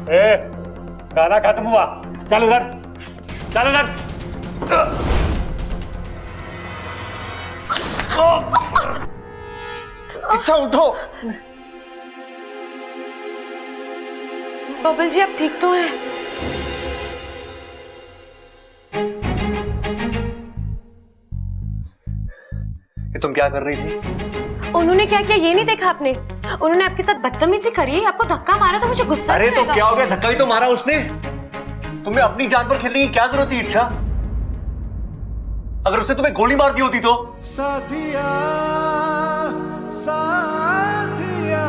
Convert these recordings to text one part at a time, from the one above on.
ए, गाना खत्म हुआ, चल उधर, चल उधर। इच्छा उठो। बबल जी आप ठीक तो हैं? ये तुम क्या कर रही थी? उन्होंने क्या किया ये नहीं देखा आपने? उन्होंने आपके साथ बदतमीजी करी, आपको धक्का मारा तो मुझे गुस्सा अरे तो आएगा। क्या हो गया? धक्का ही तो मारा उसने। तुम्हें अपनी जान पर खेलने की क्या जरूरत थी इच्छा? अगर उसने तुम्हें गोली मार दी होती तो? साथिया साथिया।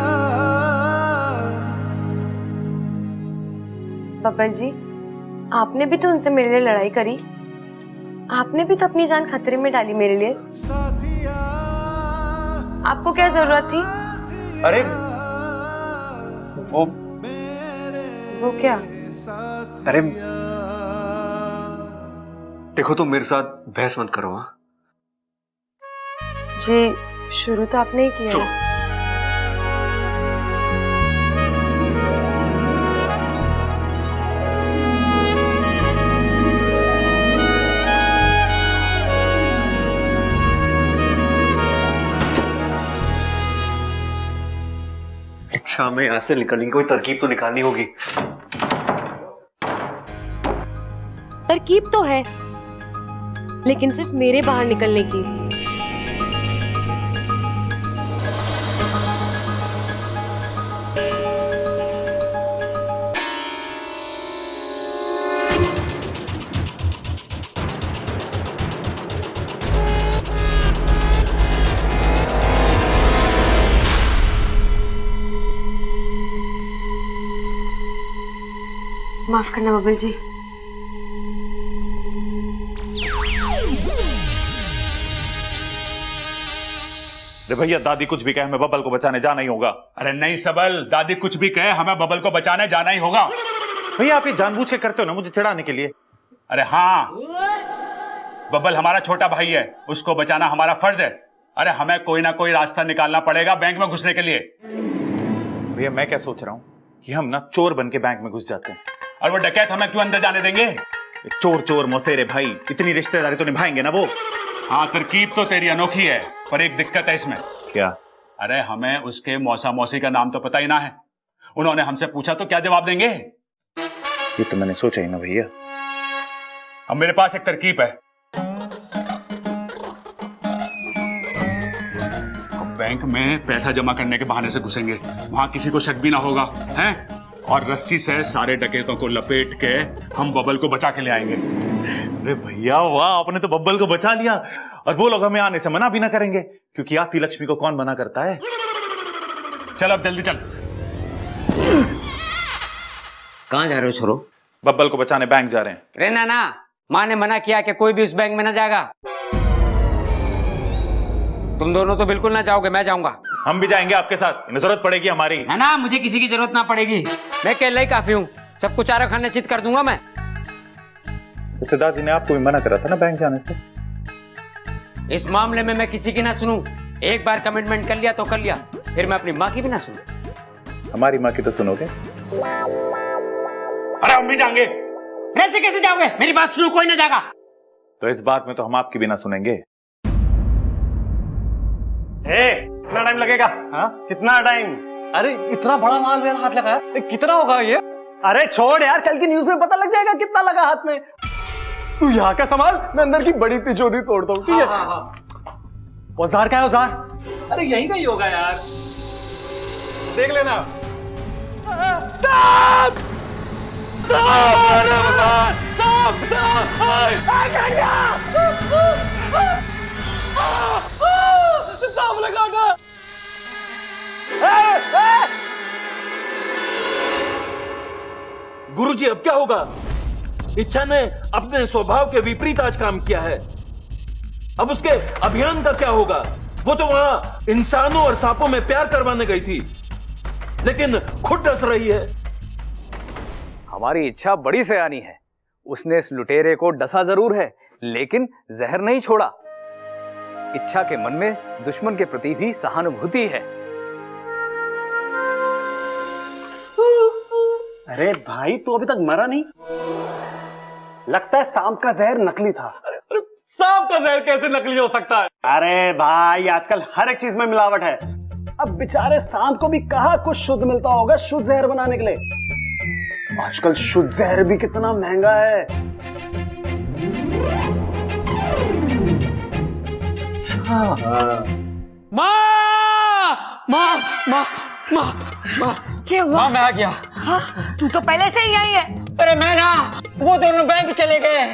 बबल जी आपने भी तो उनसे मेरे लिए लड़ाई करी, आपने भी तो अपनी जान खतरे में डाली मेरे लिए। आपको क्या जरूरत थी? अरे वो क्या? अरे देखो तुम मेरे साथ बहस मत करो। हाँ जी शुरू तो आपने ही किया। चुप। इच्छा में यहाँ से निकलने की कोई तरकीब तो निकालनी होगी। तरकीब तो है लेकिन सिर्फ मेरे बाहर निकलने की। माफ करना बबल जी। अरे भैया दादी कुछ भी कहे हमें बबल को बचाने जाना ही होगा। अरे नहीं सबल, दादी कुछ भी कहे हमें बबल को बचाने जाना ही होगा। भैया आप ये जानबूझ के करते हो ना मुझे चिढ़ाने के लिए। अरे हाँ, बबल हमारा छोटा भाई है, उसको बचाना हमारा फर्ज है। अरे हमें कोई ना कोई रास्ता निकालना पड़ेगा बैंक में घुसने के लिए। भैया मैं क्या सोच रहा हूँ कि हम ना चोर बन के बैंक में घुस जाते हैं। और वो डकैत हमें क्यों अंदर जाने देंगे? चोर चोर मौसेरे भाई, इतनी रिश्तेदारी तो निभाएंगे ना वो। हाँ तरकीब तो तेरी अनोखी है, पर एक दिक्कत है इसमें। क्या? अरे हमें उसके मौसा मौसी का नाम तो पता ही ना है। उन्होंने हमसे पूछा तो क्या जवाब देंगे? ये तो मैंने सोचा ही ना भैया। अब मेरे पास एक तरकीब है। अब बैंक में पैसा जमा करने के बहाने से घुसेंगे, वहां किसी को शक भी ना होगा, हैं? और रस्सी से सारे डकैतों को लपेट के हम बबल को बचा के ले आएंगे। अरे भैया वाह, आपने तो बब्बल को बचा लिया। और वो लोग हमें आने से मना भी ना करेंगे, क्योंकि आती लक्ष्मी को कौन मना करता है। चल अब जल्दी चल। कहाँ जा रहे हो छोरो? बब्बल को बचाने बैंक जा रहे हैं। रे नाना, माँ ने मना किया कि कोई भी उस बैंक में ना जाएगा। तुम दोनों तो बिल्कुल ना जाओगे, मैं जाऊंगा। हम भी जाएंगे आपके साथ, इन्हें जरूरत पड़ेगी हमारी। ना ना, मुझे किसी की जरूरत ना पड़ेगी, मैं अकेला ही काफी हूँ। सबको चारा खाने चित कर दूंगा मैं। सिद्धार्थ जी ने आपको भी मना करा था ना बैंक जाने से। इस मामले में मैं किसी की ना सुनूं। एक बार कमिटमेंट कर लिया तो कर लिया, फिर मैं अपनी माँ की भी ना सुनूं। हमारी माँ की तो सुनोगे। अरे हम भी जाएंगे। ऐसे कैसे जाओगे? मेरी बात सुनो, कोई ना जाएगा। तो इस बात में तो हम आपकी भी ना सुनेंगे। कितना टाइम लगेगा? हाँ कितना टाइम? अरे इतना बड़ा माल मेरा हाथ लगा है, कितना होगा ये? अरे छोड़ यार, कल की न्यूज में पता लग जाएगा कितना लगा हाथ में। तू यहाँ का संभाल, मैं अंदर की बड़ी तिजोरी तोड़ता हूँ, ठीक है? औजार क्या है औजार? अरे यहीं का ही होगा यार, देख लेना। सांप लगा था। गुरुजी अब क्या होगा? इच्छा ने अपने स्वभाव के विपरीत आज काम किया है। अब उसके अभियान का क्या होगा? वो तो वहां इंसानों और सांपों में प्यार करवाने गई थी, लेकिन खुद डस रही है। हमारी इच्छा बड़ी सयानी है। उसने इस लुटेरे को डसा जरूर है, लेकिन जहर नहीं छोड़ा। इच्छा के मन में दुश्मन के प्रति भी सहानुभूति है। अरे भाई तू अभी तक मरा नहीं? लगता है सांप का जहर नकली था। सांप का जहर कैसे नकली हो सकता है? अरे भाई आजकल हर एक चीज में मिलावट है। अब बेचारे सांप को भी कहाँ कुछ शुद्ध मिलता होगा शुद्ध जहर बनाने के लिए। आजकल शुद्ध जहर भी कितना महंगा है। माँ माँ माँ माँ माँ क्या हुआ? माँ मैं आ गया। हाँ, तू तो पहले से ही आई है। अरे मैं ना वो दोनों बैंक चले गए।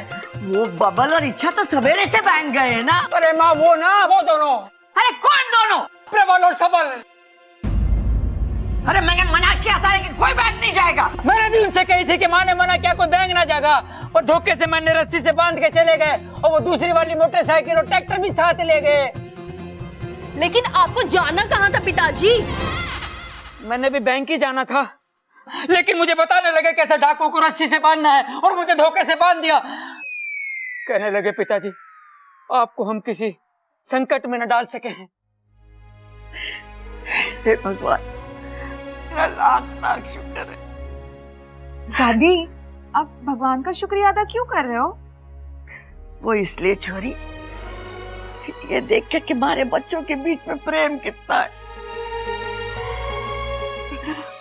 वो बबल और इच्छा तो सवेरे से बैंक गए हैं ना। अरे माँ वो दोनों। अरे कौन दोनों? प्रबल और सबल। अरे मैंने मना किया था कि कोई बैंक नहीं जाएगा। मैंने भी उनसे कही थी कि माँ ने मना किया कोई बैंक ना जाएगा, और धोखे से मैंने रस्सी से बांध के चले गए, और वो दूसरी वाली मोटरसाइकिल और ट्रैक्टर भी साथ ले गए। लेकिन आपको जाना कहाँ था पिताजी? मैंने भी बैंक ही जाना था, लेकिन मुझे बताने लगे कैसे डाकुओं को रस्सी से बांधना है, और मुझे धोखे से बांध दिया। कहने लगे पिताजी आपको हम किसी संकट में न डाल सके हैं। हे भगवान, तेरा लाख लाख शुक्र है। दादी, आप भगवान का शुक्रिया अदा क्यों कर रहे हो? वो इसलिए छोरी, ये देख के कि हमारे बच्चों के बीच में प्रेम कितना है।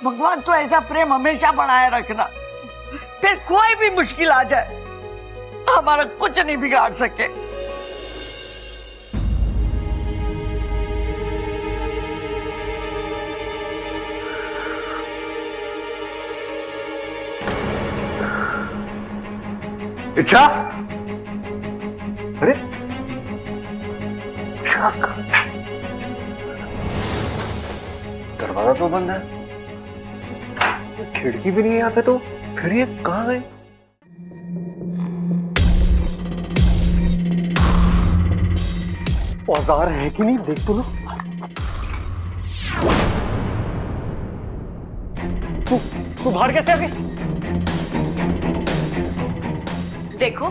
भगवान तो ऐसा प्रेम हमेशा बनाए रखना, फिर कोई भी मुश्किल आ जाए हमारा कुछ नहीं बिगाड़ सके। इच्छा, अरे दरवाजा तो बंद है, खिड़की भी नहीं है यहाँ पे, तो फिर ये कहाँ गए? औजार है कि नहीं देख तो लो। तू बाहर कैसे आ गई? देखो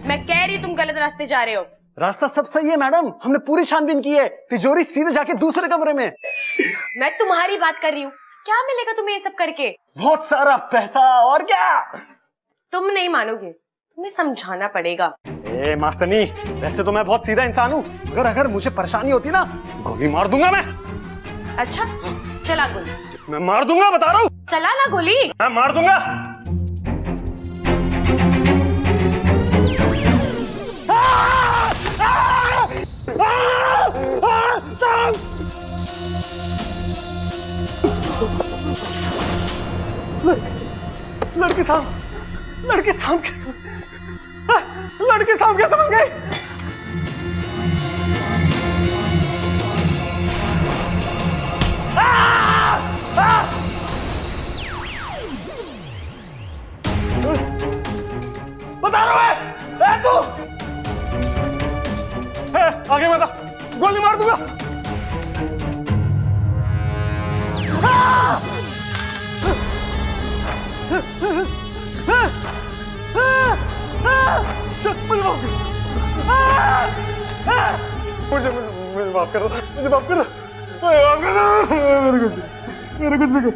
मैं कह रही हूँ तुम गलत रास्ते जा रहे हो। रास्ता सब सही है मैडम, हमने पूरी छानबीन की है। तिजोरी सीधे जाके दूसरे कमरे में। मैं तुम्हारी बात कर रही हूँ। क्या मिलेगा तुम्हें ये सब करके? बहुत सारा पैसा, और क्या? तुम नहीं मानोगे, तुम्हें समझाना पड़ेगा। ए मास्टरनी, वैसे तो मैं बहुत सीधा इंसान हूँ, मगर अगर मुझे परेशानी होती ना, गोली मार दूंगा मैं। अच्छा चला गोली। मैं मार दूंगा, बता रहा हूँ। चला ना गोली। मैं मार दूंगा। लड़की सांप कैसे बन गई? बता रहा है तू। आगे बता, गोली मार दूंगा। मुझे माफ करो, मुझे माफ करो, मेरे कुछ नहीं कर।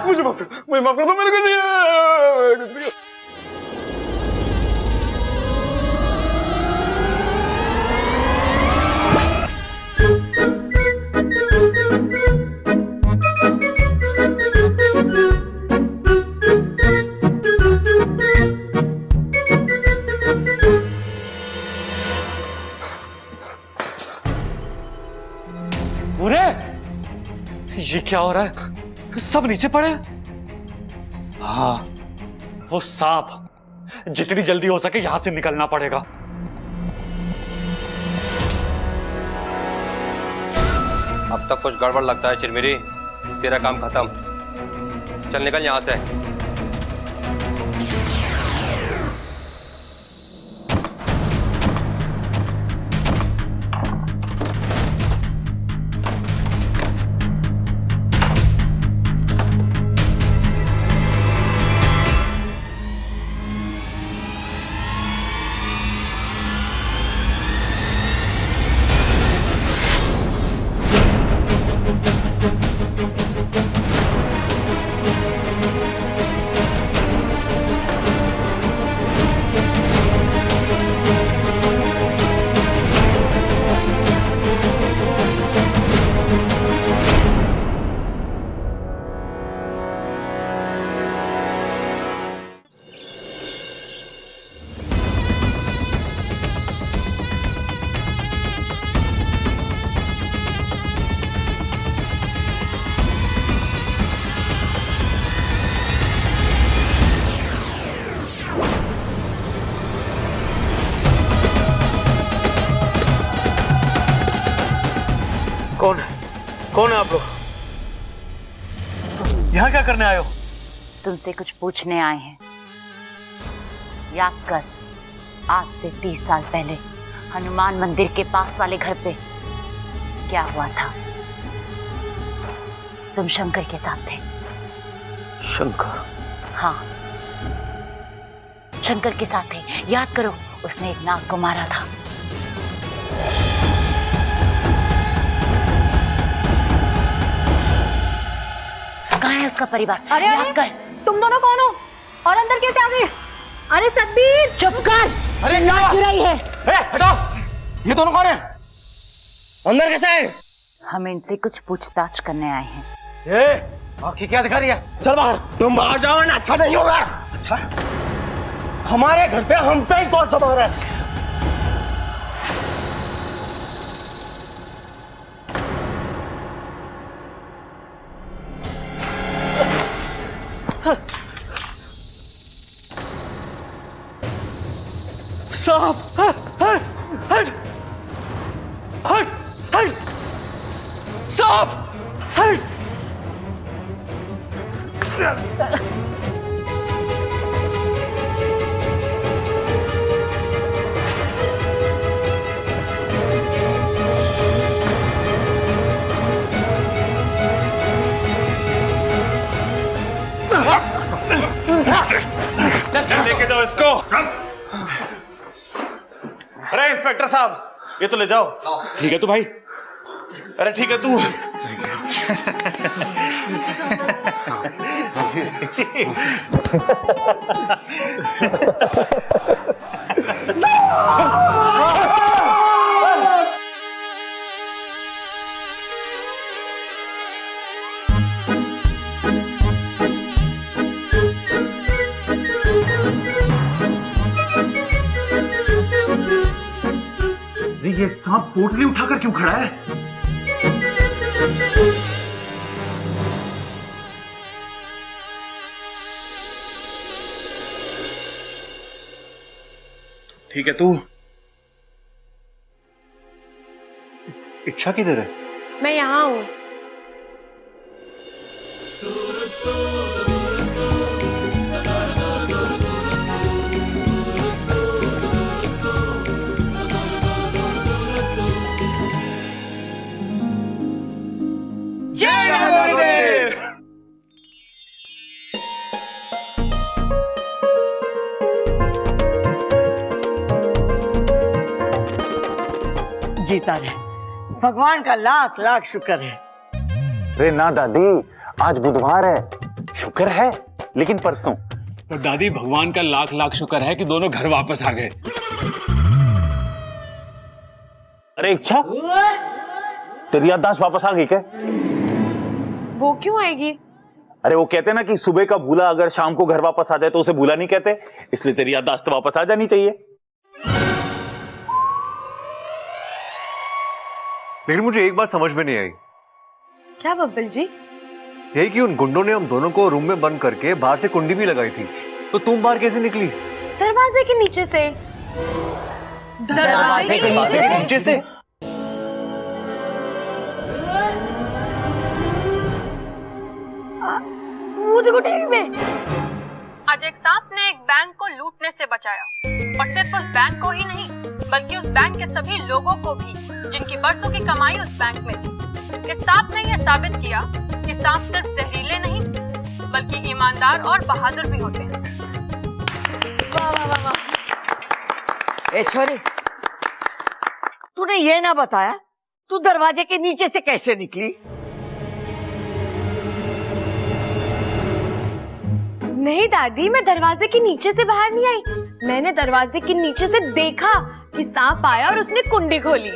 मुझे माफ करो, मुझे माफ कर दो, मेरे कुछ नहीं। ये क्या हो रहा है? सब नीचे पड़े। हाँ, वो सांप, जितनी जल्दी हो सके यहां से निकलना पड़ेगा। अब तक कुछ गड़बड़ लगता है चिरमिरी, तेरा काम खत्म। चल निकल यहां से। कौन है आप लोग? यहाँ क्या करने आए हो? तुमसे कुछ पूछने आए हैं। याद कर, आज से 30 साल पहले हनुमान मंदिर के पास वाले घर पे क्या हुआ था? तुम शंकर के साथ थे। शंकर? हाँ, शंकर के साथ थे। याद करो, उसने एक नाग को मारा था। कहाँ है उसका परिवार? अरे याद कर। तुम दोनों कौन हो और अंदर कैसे आ गए? अरे सतबीर चुप कर। अरे नाग गिराई है। हटाओ! ये दोनों कौन है? अंदर कैसे आए? हम इनसे कुछ पूछताछ करने आए हैं। आँखें क्या दिखा रही है? चल बाहर। तुम बाहर जाओ ना, अच्छा नहीं होगा। अच्छा? हमारे घर पे हम पे ही कौन सा मार है? सांप! हट! हट! हट! हट! सांप! हट! लेके जाओ इसको। अरे इंस्पेक्टर साहब, ये तो ले जाओ। ठीक है तो भाई। अरे ठीक है तू। ये सांप पोटली उठाकर क्यों खड़ा है? ठीक है तू। इच्छा किधर है? मैं यहाँ हूँ। जय गणपतिदेव। जीता रहे, भगवान का लाख लाख शुक्र है। अरे ना दादी, आज बुधवार है। शुक्र है, लेकिन परसों। तो दादी, भगवान का लाख लाख शुक्र है कि दोनों घर वापस आ गए। अरे इच्छा, तेरी याददाश्त वापस आ गई क्या? वो क्यों आएगी? अरे वो कहते ना कि सुबह का भूला अगर शाम को घर वापस आ जाए तो उसे भूला नहीं कहते, इसलिए तेरी याददाश्त वापस आ जानी चाहिए। लेकिन मुझे एक बात समझ में नहीं आई। क्या बब्बल जी? यही कि उन गुंडों ने हम दोनों को रूम में बंद करके बाहर से कुंडी भी लगाई थी, तो तुम बाहर कैसे निकली? दरवाजे के नीचे से। दरवाजे के नीचे से? वो देखो टीवी में। आज एक सांप ने एक बैंक को लूटने से बचाया, और सिर्फ उस बैंक को ही नहीं, बल्कि उस बैंक के सभी लोगों को भी, जिनकी बरसों की कमाई उस बैंक में थी। इस सांप ने यह साबित किया कि सांप सिर्फ जहरीले नहीं, बल्कि ईमानदार और बहादुर भी होते हैं। वाह वाह वाह वाह। ए छोरी, तूने ये ना बताया तू दरवाजे के नीचे से कैसे निकली? नहीं दादी, मैं दरवाजे के नीचे से बाहर नहीं आई। मैंने दरवाजे के नीचे से देखा कि सांप आया और उसने कुंडी खोली।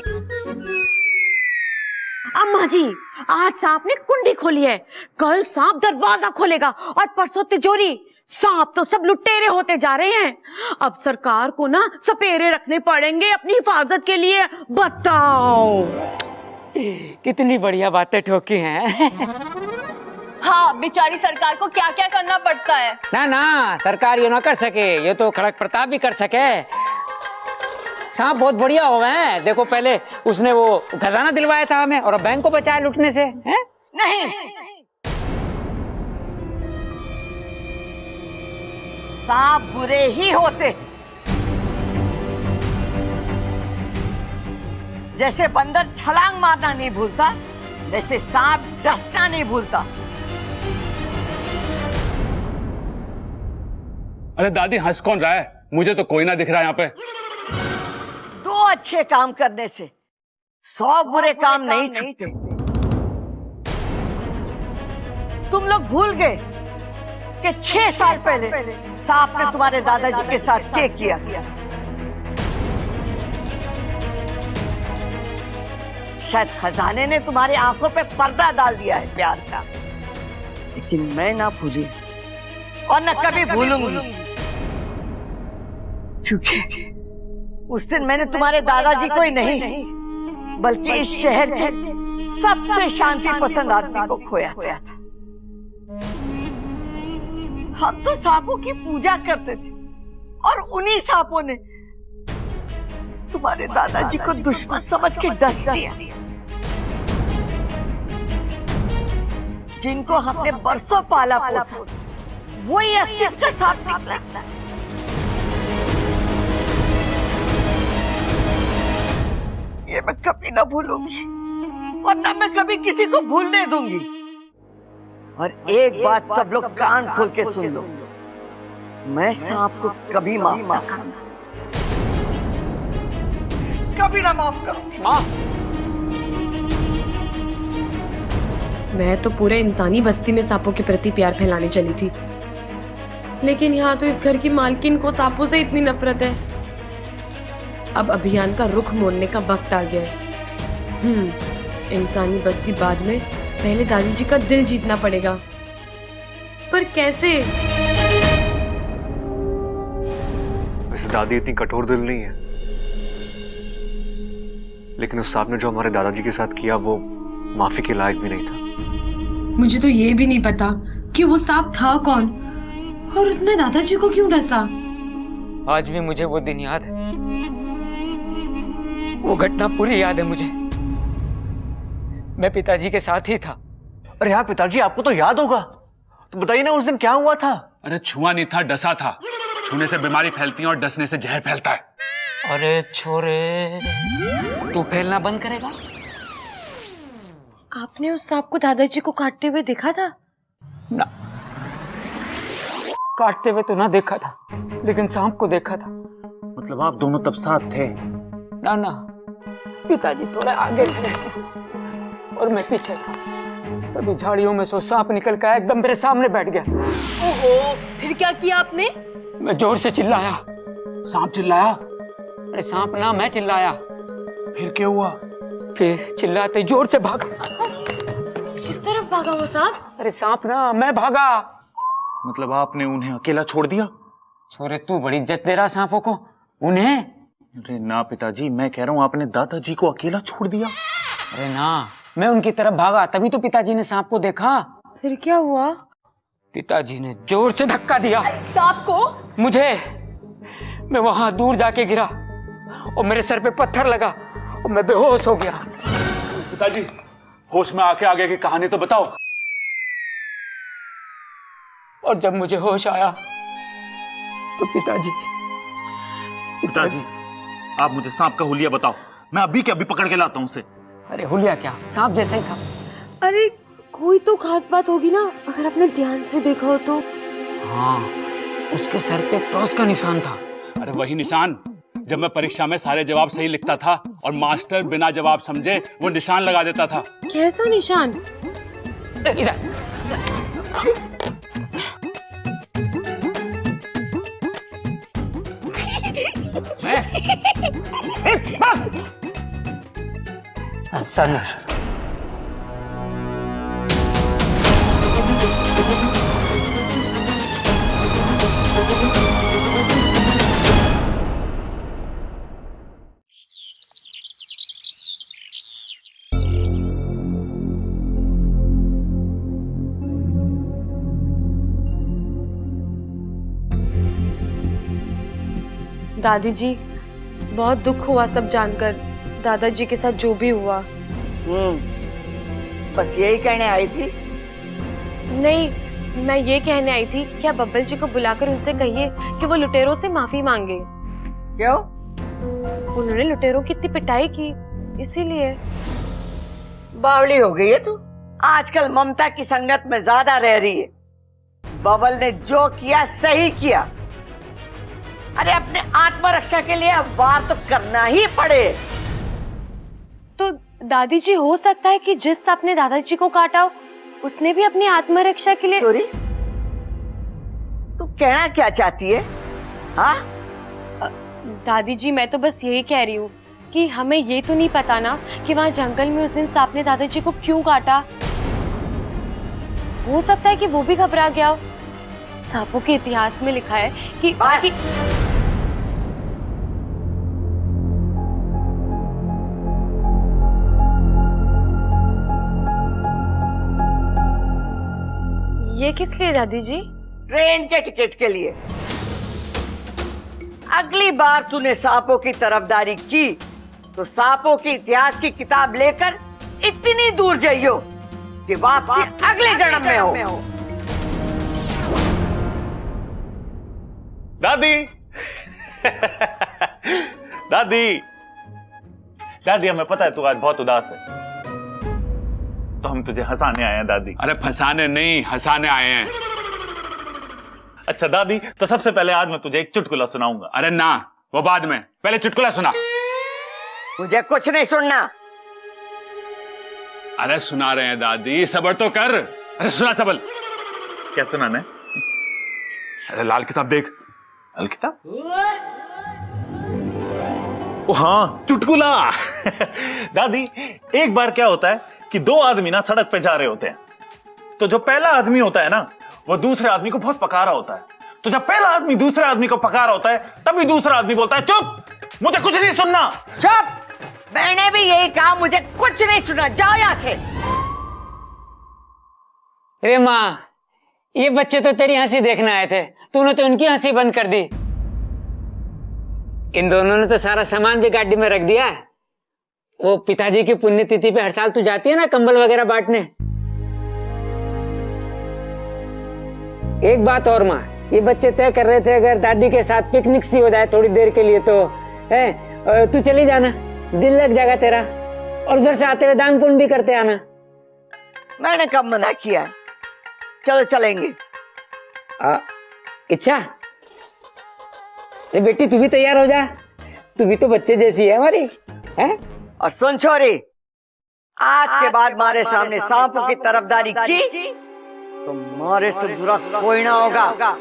अम्मा जी, आज सांप ने कुंडी खोली है, कल सांप दरवाजा खोलेगा और परसों तिजोरी। सांप तो सब लुटेरे होते जा रहे हैं। अब सरकार को ना सपेरे रखने पड़ेंगे अपनी हिफाजत के लिए। बताओ कितनी बढ़िया बातें ठोकी हैं। हाँ, बेचारी सरकार को क्या क्या करना पड़ता है। ना ना, सरकार ये ना कर सके, ये तो खड़क प्रताप भी कर सके। सांप बहुत बढ़िया हो गए हैं। देखो पहले उसने वो खजाना दिलवाया था हमें और अब बैंक को बचाया लूटने से, हैं? नहीं, सांप बुरे ही होते। जैसे बंदर छलांग मारना नहीं भूलता, वैसे सांप डसना नहीं भूलता। अरे दादी हंस कौन रहा है? मुझे तो कोई ना दिख रहा यहाँ पे। 2 अच्छे काम करने से 100 बुरे काम नहीं छूटते। तुम लोग भूल गए कि 6 साल पहले सांप ने तुम्हारे दादाजी के साथ क्या किया। शायद खजाने ने तुम्हारी आंखों पे पर्दा डाल दिया है प्यार का, लेकिन मैं ना भूली और न कभी भूलूंगी, क्योंकि उस दिन मैंने तुम्हारे दादाजी को ही नहीं बल्कि इस शहर के सबसे शांति पसंद आदमी को खोया था। हम तो सांपों की पूजा करते थे और उन्हीं सांपों ने तुम्हारे दादाजी को दुश्मन समझ के डस दिया। जिनको हमने बरसों पाला पोसा, वही असली का सांप निकला। ये मैं कभी ना भूलूंगी और ना मैं कभी किसी को भूलने दूंगी। और एक बात सब लोग कान खोल के सुन लो, मैं सांप को कभी माफ ना करूंगा, कभी ना माफ करूंगी। माँ, मैं तो पूरे इंसानी बस्ती में सांपों के प्रति प्यार फैलाने चली थी, लेकिन यहाँ तो इस घर की मालकिन को सांपों से इतनी नफरत है। अब अभियान का रुख मोड़ने का वक्त आ गया है। इंसानी बस्ती बाद में, पहले दादाजी का दिल जीतना पड़ेगा। पर कैसे? वैसे दादी इतनी कठोर दिल नहीं है, लेकिन उस सांप ने जो हमारे दादाजी के साथ किया वो माफी के लायक भी नहीं था। मुझे तो ये भी नहीं पता कि वो सांप था कौन और उसने दादाजी को क्यों डसा। आज भी मुझे वो दिन याद है, वो घटना पूरी याद है मुझे। मैं पिताजी के साथ ही था। अरे यार पिताजी, आपको तो याद होगा, तो बताइए ना उस दिन क्या हुआ था। अरे छुआ नहीं था, डसा था। छूने से बीमारी फैलती है और डसने से जहर फैलता है। अरे छोरे, तू फैलना बंद करेगा? आपने उस सांप को दादाजी को काटते हुए देखा था? ना, काटते हुए तो ना देखा था, लेकिन सांप को देखा था। मतलब आप दोनों तब साथ थे? ना ना, पिताजी थोड़े आगे थे और मैं पीछे था। तभी झाड़ियों में से सांप निकल कर एकदम मेरे सामने बैठ गया। ओहो, फिर क्या किया आपने? मैं जोर से चिल्लाया। सांप चिल्लाया? अरे सांप ना, मैं चिल्लाया। फिर क्या हुआ? फिर चिल्लाते जोर से भागा। किस तरफ भागा वो सांप? अरे सांप ना, मैं भागा। मतलब आपने उन्हें अकेला छोड़ दिया? छोरे, तू बड़ी इज्जत दे रहा सांपों को। उन्हें? अरे ना पिताजी, मैं कह रहा हूँ आपने दादाजी को अकेला छोड़ दिया। अरे ना, मैं उनकी तरफ भागा, तभी तो पिताजी ने सांप को देखा। फिर क्या हुआ? पिताजी ने जोर से धक्का दिया सांप को। मुझे। मैं वहां दूर जाके गिरा और मेरे सर पे पत्थर लगा और मैं बेहोश हो गया। पिताजी, होश में आके आगे की कहानी तो बताओ। और जब मुझे होश आया तो पिताजी आप मुझे सांप का हुलिया बताओ, मैं अभी के अभी पकड़ के लाता हूँ उसे। अरे हुलिया क्या, सांप जैसा ही था। अरे कोई तो खास बात होगी ना, अगर आपने ध्यान से देखा हो तो। हाँ, उसके सर पे क्रॉस का निशान था। अरे वही निशान जब मैं परीक्षा में सारे जवाब सही लिखता था और मास्टर बिना जवाब समझे वो निशान लगा देता था। कैसा निशान? इधर। सर, दादी जी, बहुत दुख हुआ सब जानकर, दादाजी के साथ जो भी हुआ। बस यही कहने आई थी? नहीं, मैं ये कहने आई थी कि आप बब्बल जी को बुलाकर उनसे कहिए कि वो लुटेरों से माफी मांगे। क्यों? उन्होंने लुटेरों की इतनी पिटाई की, इसीलिए। बावली हो गई है तू। आजकल ममता की संगत में ज्यादा रह रही है। बबल ने जो किया सही किया। अरे अपने आत्मरक्षा के लिए अब वार तो करना ही पड़े। तो दादी जी, हो सकता है कि जिस सांप ने दादाजी को काटा उसने भी अपनी आत्मरक्षा के लिए। सॉरी, तू कहना क्या चाहती है? हाँ? दादी जी, मैं तो बस यही कह रही हूँ कि हमें ये तो नहीं पता ना कि वहाँ जंगल में उस दिन सांप ने दादाजी को क्यों काटा। हो सकता है कि वो भी घबरा गया हो। सांपों के इतिहास में लिखा है कि ये किस लिए दादी जी? ट्रेन के टिकट के लिए। अगली बार तूने सांपों की तरफदारी की तो सांपों के इतिहास की किताब लेकर इतनी दूर जाइयो कि वापसी अगले जन्म में हो। दादी दादी दादी, हमें पता है तू आज बहुत उदास है, तो हम तुझे हंसाने आए हैं दादी। अरे फंसाने नहीं, हंसाने आए हैं। अच्छा दादी, तो सबसे पहले आज मैं तुझे एक चुटकुला सुनाऊंगा। अरे ना, वो बाद में, पहले चुटकुला सुना। मुझे कुछ नहीं सुनना। अरे सुना रहे हैं दादी, सब्र तो कर। अरे सुना सबल। क्या सुनाना है? अरे लाल किताब देख। लाल किताब? ओ हाँ, चुटकुला। दादी, एक बार क्या होता है कि दो आदमी ना सड़क पे जा रहे होते हैं, तो जो पहला आदमी होता है ना, वो दूसरे आदमी को बहुत पका रहा होता है। तो जब पहला आदमी दूसरे आदमी को पका रहा होता है, तभी दूसरा आदमी बोलता है, चुप, मुझे कुछ नहीं सुनना। चुप! मैंने भी यही कहा, मुझे कुछ नहीं सुना, जाओ यहाँ से। अरे माँ, ये बच्चे तो तेरी हंसी देखने आए थे, तूने तो उनकी हंसी बंद कर दी। इन दोनों ने तो सारा सामान भी गाड़ी में रख दिया। वो पिताजी की पुण्यतिथि पे हर साल तू जाती है ना कंबल वगैरह बांटने। एक बात और माँ, ये बच्चे तय कर रहे थे अगर दादी के साथ पिकनिक सी हो जाए थोड़ी देर के लिए तो है, तू चली जाना, दिन लग जाएगा तेरा, और उधर से आते हुए दान पुण्य भी करते आना। मैंने कब मना किया? चलो चलेंगे। इच्छा, बेटी तू भी तैयार हो जा, तू भी तो बच्चे जैसी है हमारी, है? और सुन छोरी, आज के बाद हमारे सामने सांपों की तरफदारी की तो मारे से बुरा कोई ना होगा।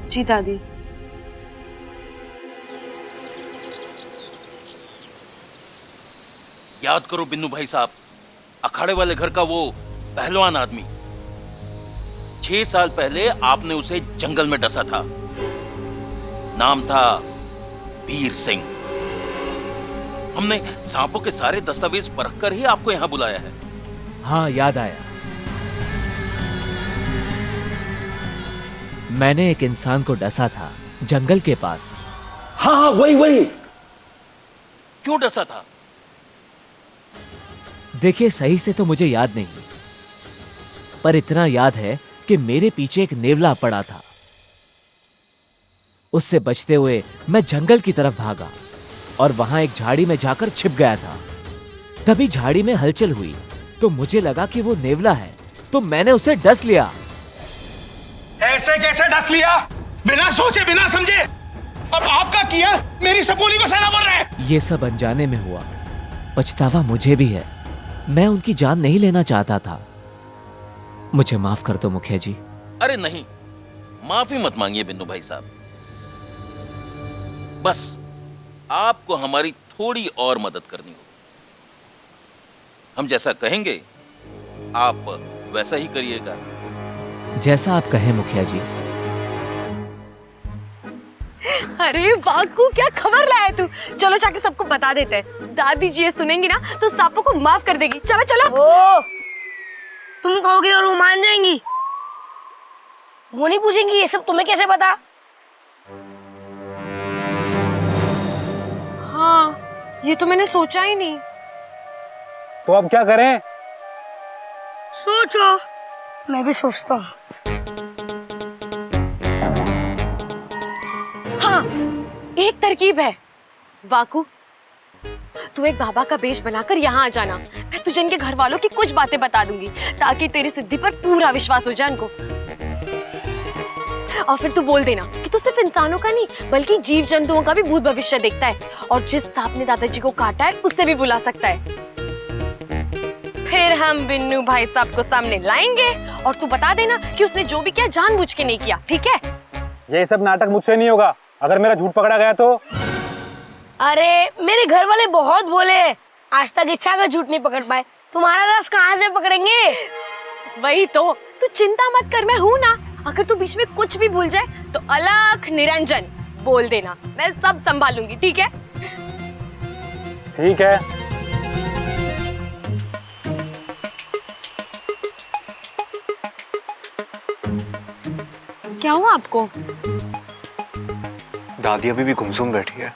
जी दादी। याद करो बिन्नू भाई साहब, अखाड़े वाले घर का वो पहलवान आदमी, 6 साल पहले आपने उसे जंगल में डसा था। नाम था वीर सिंह। हमने सांपों के सारे दस्तावेज परखकर ही आपको यहां बुलाया है। हाँ, याद आया। मैंने एक इंसान को डसा था जंगल के पास। हाँ, वही। क्यों डसा था? देखिए, सही से तो मुझे याद नहीं, पर इतना याद है कि मेरे पीछे एक नेवला पड़ा था। उससे बचते हुए मैं जंगल की तरफ भागा और वहां एक झाड़ी में जाकर छिप गया था। तभी झाड़ी में हलचल हुई तो मुझे लगा कि वो नेवला है, तो मैंने उसे डस लिया। ऐसे कैसे डस लिया? बिना सोचे बिना समझे। अब आपका किया मेरी सपोली को सहना पड़ रहा है। ये सब अनजाने में हुआ, पछतावा मुझे भी है। मैं उनकी जान नहीं लेना चाहता था। मुझे माफ कर दो मुखिया जी। अरे नहीं, माफी मत मांगिए बिन्नू भाई साहब। बस आपको हमारी थोड़ी और मदद करनी होगी। हम जैसा कहेंगे आप वैसा ही करिएगा। जैसा आप कहें मुखिया जी। अरे वाकू, क्या खबर लाया तू? चलो जाके सबको बता देते हैं। दादी जी ये सुनेंगी ना तो सांपों को माफ कर देगी। चलो चलो। तुम कहोगे और वो मान जाएंगी? वो नहीं पूछेंगी ये सब तुम्हें कैसे पता? ये तो मैंने सोचा ही नहीं। तो अब क्या करें? सोचो। मैं भी सोचता हूँ। हाँ, एक तरकीब है। वाकू, तू एक बाबा का वेश बनाकर यहाँ आ जाना। मैं तुझे इनके घर वालों की कुछ बातें बता दूंगी ताकि तेरी सिद्धि पर पूरा विश्वास हो जाए इनको। और फिर तू बोल देना कि तू सिर्फ इंसानों का नहीं बल्कि जीव जंतुओं का भी भूत भविष्य देखता है और जिस सांप ने दादाजी को काटा है उससे भी बुला सकता है। फिर हम बिन्नू भाई साहब को सामने लाएंगे और तू बता देना कि उसने जो भी किया जानबूझ के नहीं किया, ठीक है? ये सब नाटक मुझसे नहीं होगा। अगर मेरा झूठ पकड़ा गया तो? अरे मेरे घर वाले बहुत बोले हैं, आज तक इच्छा का झूठ नहीं पकड़ पाए, तुम्हारा रस कहाँ से पकड़ेंगे? वही तो, तू चिंता मत कर, मैं हूँ ना। अगर तू बीच में कुछ भी भूल जाए तो अलख निरंजन बोल देना, मैं सब संभालूंगी, ठीक है? ठीक है। क्या हुआ आपको? दादी अभी भी गुमसुम बैठी है।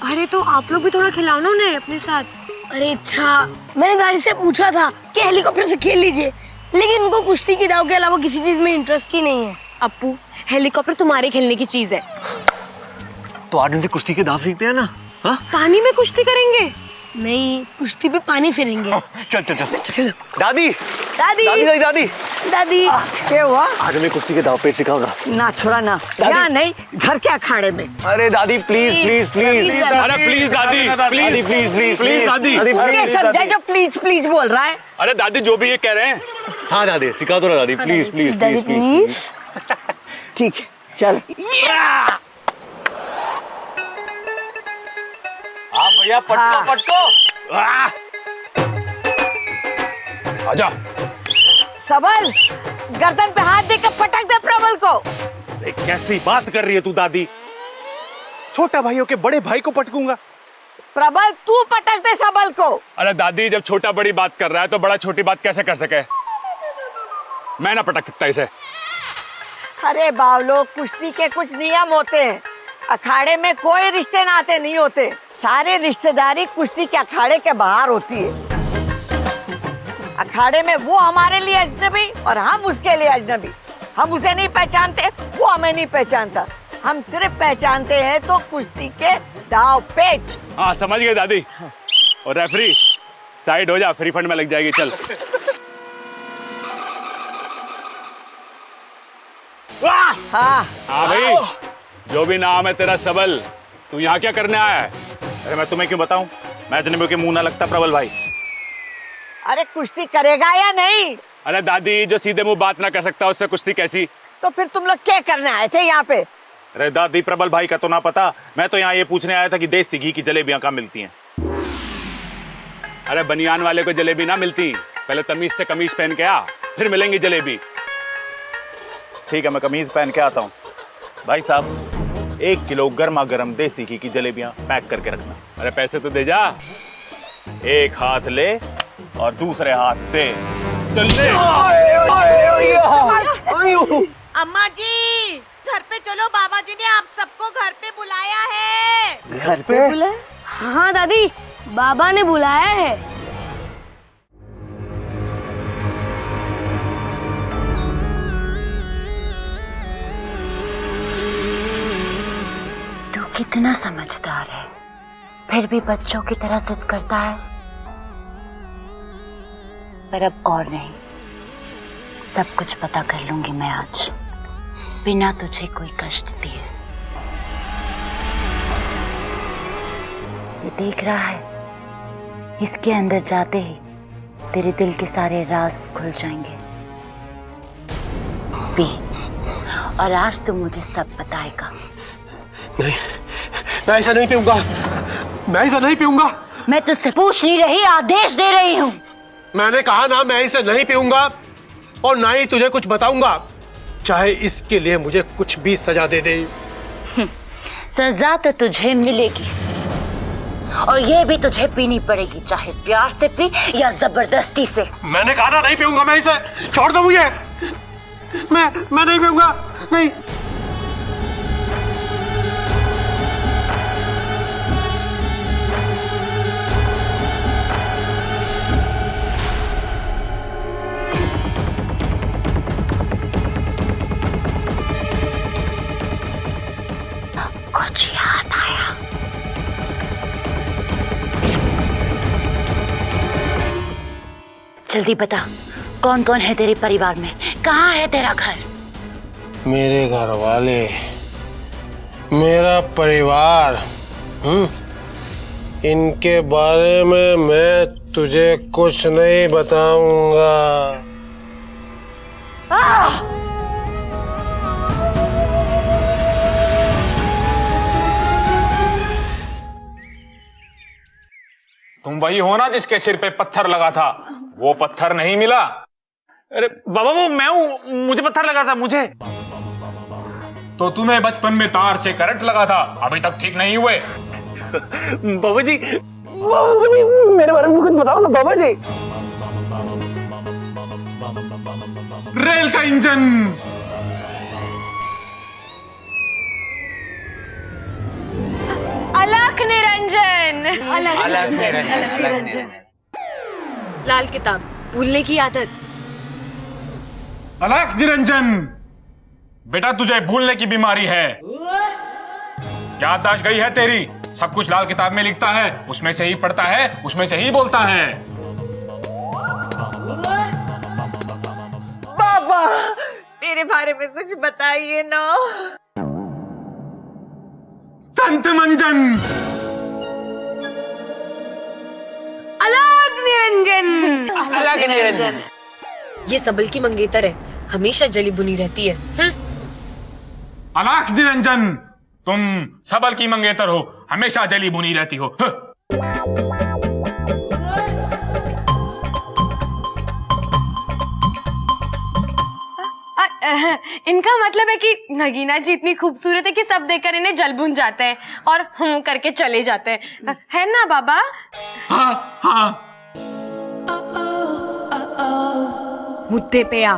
अरे तो आप लोग भी थोड़ा खिलाओ ना उन्हें अपने साथ। अरे अच्छा, मैंने दादी से पूछा था कि हेलीकॉप्टर से खेल लीजिए, लेकिन उनको कुश्ती की दाव के अलावा किसी चीज में इंटरेस्ट ही नहीं है। अप्पू, हेलीकॉप्टर तुम्हारे खेलने की चीज है। तो आज इनसे कुश्ती के दाव सीखते हैं ना? हाँ? पानी में कुश्ती करेंगे? नहीं, कुश्ती पे पानी फिरेंगे। चल चल चल चलो। दादी दादी दादी दादी दादी दादी क्या हुआ? आज मैं कुश्ती के दाव पे सिखाऊंगा। ना छोड़ा ना, यहाँ नहीं, घर के अखाड़े में। अरे दादी प्लीज प्लीज प्लीज। अरे प्लीज दादी, प्लीज प्लीज प्लीज प्लीज दादी। ये समझे जो प्लीज प्लीज बोल रहा है। अरे दादी जो भी ये कह रहे हैं। हाँ दादी सिखा दो ना दादी, प्लीज प्लीज प्लीज प्लीज। ठीक है, चल। हाँ भैया, पटको पटको। आजा। सबल, गर्दन पे हाथ देकर पटक दे प्रबल को। कैसी बात कर रही है तू दादी? छोटा भाइयों के बड़े भाई को पटकूंगा? प्रबल तू पटक दे सबल को। अरे दादी, जब छोटा बड़ी बात कर रहा है तो बड़ा छोटी बात कैसे कर सके? मैं ना पटक सकता इसे। अरे बावलो, कुश्ती के कुछ नियम होते हैं। अखाड़े में कोई रिश्ते नाते नहीं होते, सारे रिश्तेदारी कुश्ती के अखाड़े के बाहर होती है। अखाड़े में वो हमारे लिए अजनबी और हम उसके लिए अजनबी। हम उसे नहीं पहचानते, वो हमें नहीं पहचानता। हम सिर्फ पहचानते हैं तो कुश्ती के दाव पेच। हाँ समझ गए दादी। और रेफरी साइड हो जा, फ्री फंड में लग जाएगी। चल। हाँ हाँ भाई, जो भी नाम है तेरा सबल, तू यहाँ क्या करने आया है? अरे मैं तुम्हें क्यों बताऊं? मैं अजनबियों के मुंह ना लगता प्रबल भाई। अरे कुश्ती करेगा या नहीं? अरे दादी, जो सीधे मुंह बात ना कर सकता उससे कुश्ती कैसी? तो फिर तुम लोग क्या करने आए थे यहाँ पे? अरे दादी, प्रबल भाई का तो ना पता, मैं तो यहाँ ये पूछने आया था कि देसी घी की जलेबियां कहाँ मिलती हैं। अरे बनियान वाले को जलेबी ना मिलती, पहले तमीज से कमीज पहन के आ, फिर मिलेंगी जलेबी। ठीक है, मैं कमीज पहन के आता हूँ। भाई साहब, 1 किलो गर्मा गर्म देसी घी की जलेबियां पैक करके रखना। अरे पैसे तो दे जा। एक हाथ ले और दूसरे हाथ दे। तो ले। अम्मा जी, घर पे चलो, बाबा जी ने आप सबको घर पे बुलाया है। घर पे बुलाया? हाँ दादी, बाबा ने बुलाया है। तू कितना समझदार है, फिर भी बच्चों की तरह जिद करता है। पर अब और नहीं, सब कुछ पता कर लूंगी मैं आज, बिना तुझे कोई कष्ट दिए। ये देख रहा है, इसके अंदर जाते ही तेरे दिल के सारे राज खुल जाएंगे। पी, और आज तू मुझे सब बताएगा। नहीं, मैं ऐसा नहीं पीऊंगा। मैं ऐसा नहीं पीऊंगा। मैं तुझसे पूछ नहीं रही, आदेश दे रही हूँ। मैंने कहा ना, मैं इसे नहीं पीऊंगा और ना ही तुझे कुछ बताऊंगा, चाहे इसके लिए मुझे कुछ भी सजा दे दे। सजा तो तुझे मिलेगी, और ये भी तुझे पीनी पड़ेगी, चाहे प्यार से पी या जबरदस्ती से। मैंने कहा ना, नहीं पीऊंगा मैं इसे। छोड़ दो मुझे। मैं नहीं पीऊंगा। नहीं। जल्दी बता, कौन कौन है तेरे परिवार में? कहाँ है तेरा घर? मेरे घर वाले, मेरा परिवार, इनके बारे में मैं तुझे कुछ नहीं बताऊंगा। तुम वही हो ना जिसके सिर पे पत्थर लगा था? वो पत्थर नहीं मिला? अरे बाबा वो मैं हूँ, मुझे पत्थर लगा था मुझे। तो तुम्हें बचपन में तार से करंट लगा था, अभी तक ठीक नहीं हुए। बाबा जी मेरे बारे में कुछ बताओ ना बाबा जी। रेल का इंजन। अलख निरंजन। अलख निरंजन। लाल किताब, भूलने की आदत। अलख निरंजन, बेटा तुझे भूलने की बीमारी है। याददाश्त गई है तेरी? सब कुछ लाल किताब में लिखता है, उसमें से ही पढ़ता है, उसमें से ही बोलता है। बाबा मेरे बारे में कुछ बताइए ना। संत मंजन। अलग निरंजन। अलग निरंजन। ये सबल की मंगेतर है, हमेशा जली बुनी रहती है। अलख निरंजन, तुम सबल की मंगेतर हो, हमेशा जली भुनी रहती हो। इनका मतलब है कि नगीना जी इतनी खूबसूरत है कि सब देखकर इन्हें जल भुन जाते हैं और हम करके चले जाते हैं, है ना बाबा? हाँ हाँ। मुद्दे पे आ।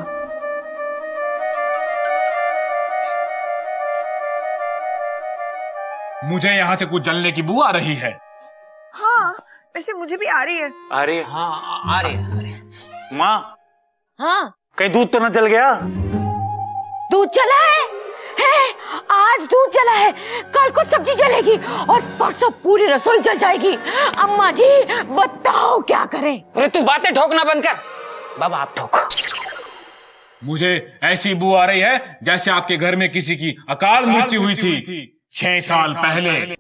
मुझे यहाँ से कुछ जलने की बू आ रही है। हाँ वैसे मुझे भी आ रही है। अरे हाँ आ रही है। माँ हाँ कहीं दूध तो न जल गया? दूध जला है? आज दूध जला है, कल को सब्जी जलेगी और परसों पूरी रसोई जल जाएगी। अम्मा जी बताओ क्या करें? अरे तू बातें ठोकना बंद कर। बाबा आप ठोको। मुझे ऐसी बू आ रही है जैसे आपके घर में किसी की अकाल मृत्यु हुई थी 6 साल पहले।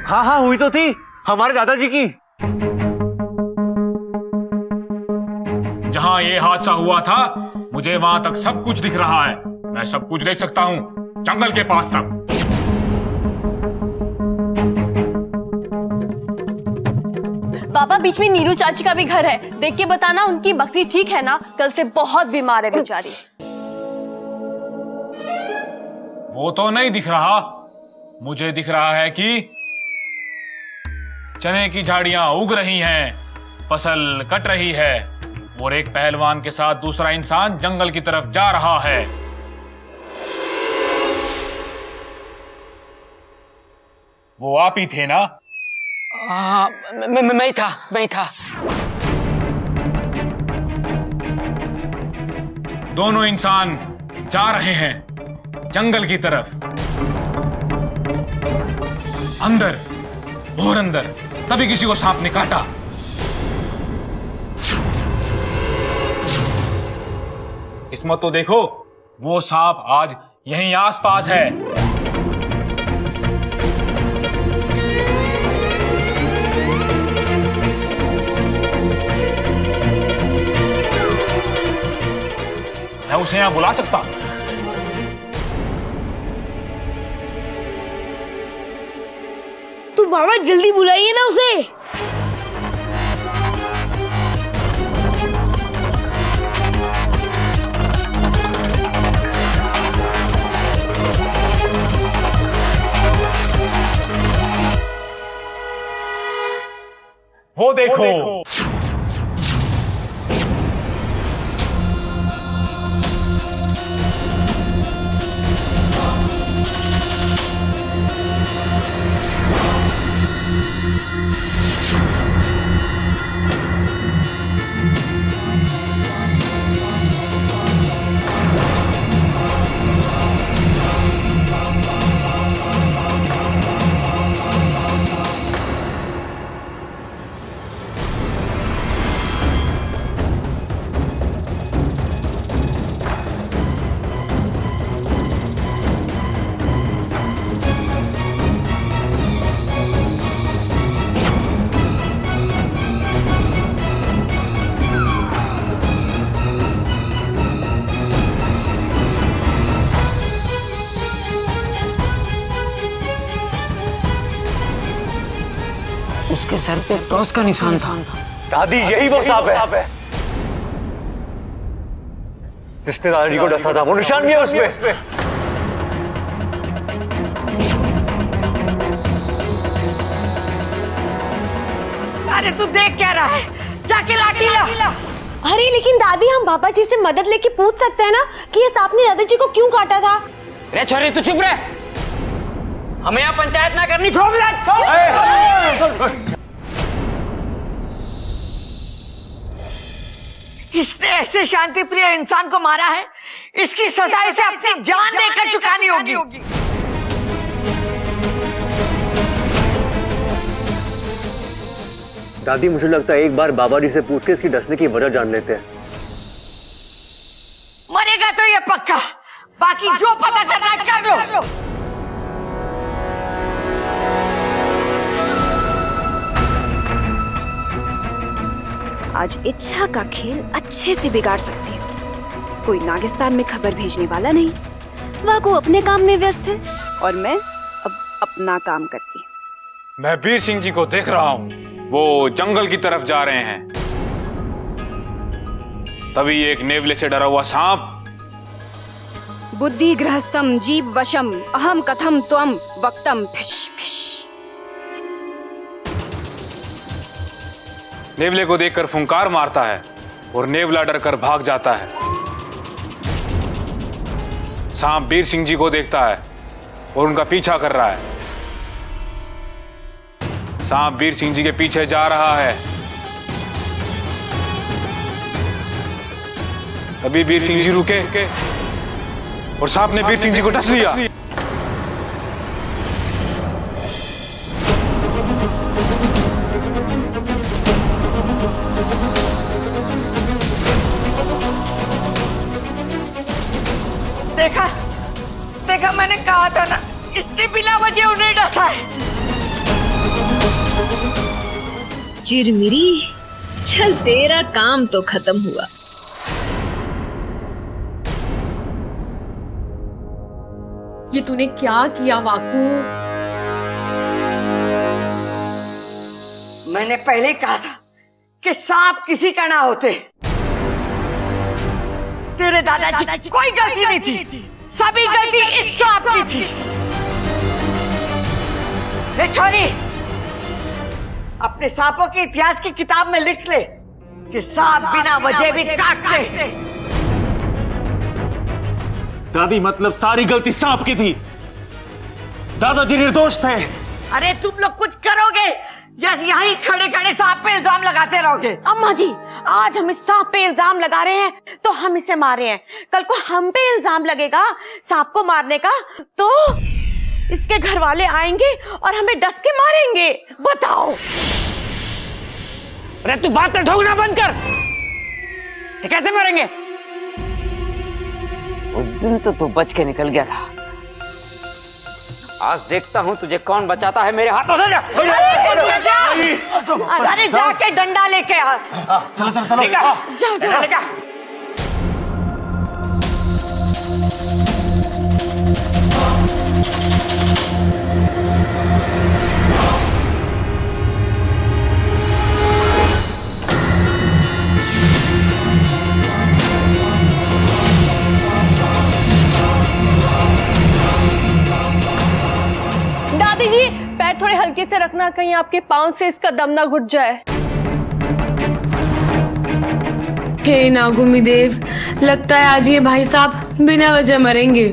हाँ हाँ हुई तो थी, हमारे दादाजी की। जहां ये हादसा हुआ था मुझे वहां तक सब कुछ दिख रहा है। मैं सब कुछ देख सकता हूं, जंगल के पास तक। बाबा बीच में नीरू चाची का भी घर है, देख के बताना उनकी बकरी ठीक है ना? कल से बहुत बीमार है बेचारी। वो तो नहीं दिख रहा, मुझे दिख रहा है कि चने की झाड़ियां उग रही हैं, फसल कट रही है और एक पहलवान के साथ दूसरा इंसान जंगल की तरफ जा रहा है। वो आप ही थे ना? हाँ मैं ही था। दोनों इंसान जा रहे हैं जंगल की तरफ, अंदर और अंदर। तभी किसी को सांप ने काटा। किस्मत तो देखो, वो सांप आज यहीं आसपास है। मैं उसे यहां बुला सकता हूं। तू बाबा जल्दी बुलाइए ना उसे। वो देखो, उसके सर पे क्रॉस का निशान था। दादी यही वो सांप है जिसने दादाजी को डसा था। वो निशान भी है उसमें। अरे तू देख क्या रहा है, जाके लाठी ला। अरे लेकिन दादी, हम बाबा जी से मदद लेके पूछ सकते हैं ना कि ये सांप ने दादाजी को क्यों काटा था। रे छोरी तू चुप रह, हमें यहाँ पंचायत ना करनी। छोड़ इसने ऐसे शांति प्रिय इंसान को मारा है, इसकी सजा इसे अपनी जान देकर चुकानी होगी। दादी मुझे लगता है एक बार बाबा जी से पूछ के इसकी डसने की वजह जान लेते हैं। मरेगा तो ये पक्का, बाकी जो पता करना है कर लो। आज इच्छा का खेल अच्छे से बिगाड़ सकती हूँ। कोई नागिस्तान में खबर भेजने वाला नहीं, वाकू अपने काम में व्यस्त है और मैं अब अपना काम करती हूँ। मैं वीर सिंह जी को देख रहा हूँ, वो जंगल की तरफ जा रहे हैं। तभी एक नेवले से डरा हुआ सांप बुद्धि गृहस्थम जीव वशम अहम कथम त्वम वक्तम फिश फिश। नेवले को देखकर फुंकार मारता है और नेवला डरकर भाग जाता है। सांप वीर सिंह जी को देखता है और उनका पीछा कर रहा है। सांप वीर सिंह जी के पीछे जा रहा है। तभी वीर सिंह जी रुके और सांप ने वीर सिंह जी को डस लिया। देखा मैंने कहा था ना, इसने बिना वजह उन्हें डसा है। चिरमिरी, चल तेरा काम तो खत्म हुआ। ये तूने क्या किया वाकू? मैंने पहले कहा था कि सांप किसी का ना होते। तेरे दादाजी की कोई गलती नहीं थी, सभी गलती इस सांप की थी। ये छोरी, अपने सांपों के इतिहास की किताब में लिख ले कि सांप बिना वजह भी काटते। दादी मतलब सारी गलती सांप की थी, दादाजी निर्दोष थे। अरे तुम लोग कुछ करोगे या यहीं खड़े खड़े सांप पे इल्जाम लगाते रहोगे? अम्मा जी, आज हम इस सांप पे इल्जाम लगा रहे हैं तो हम इसे मारे हैं, कल को हम पे इल्जाम लगेगा सांप को मारने का तो इसके घर वाले आएंगे और हमें डस के मारेंगे। बताओ। अरे तू बात तो ठोकना बंद कर। इसे कैसे मारेंगे? उस दिन तो तू बच के निकल गया था, आज देखता हूँ तुझे कौन बचाता है मेरे हाथों से। अरे जाके डंडा लेके आ। चलो चलो चलो जाओ जाओ। दादी जी, पैर थोड़े हल्के से रखना, कहीं आपके पांव से इसका दम ना घुट जाए। हे नागुमी देव, लगता है आज ये भाई साहब बिना वजह मरेंगे।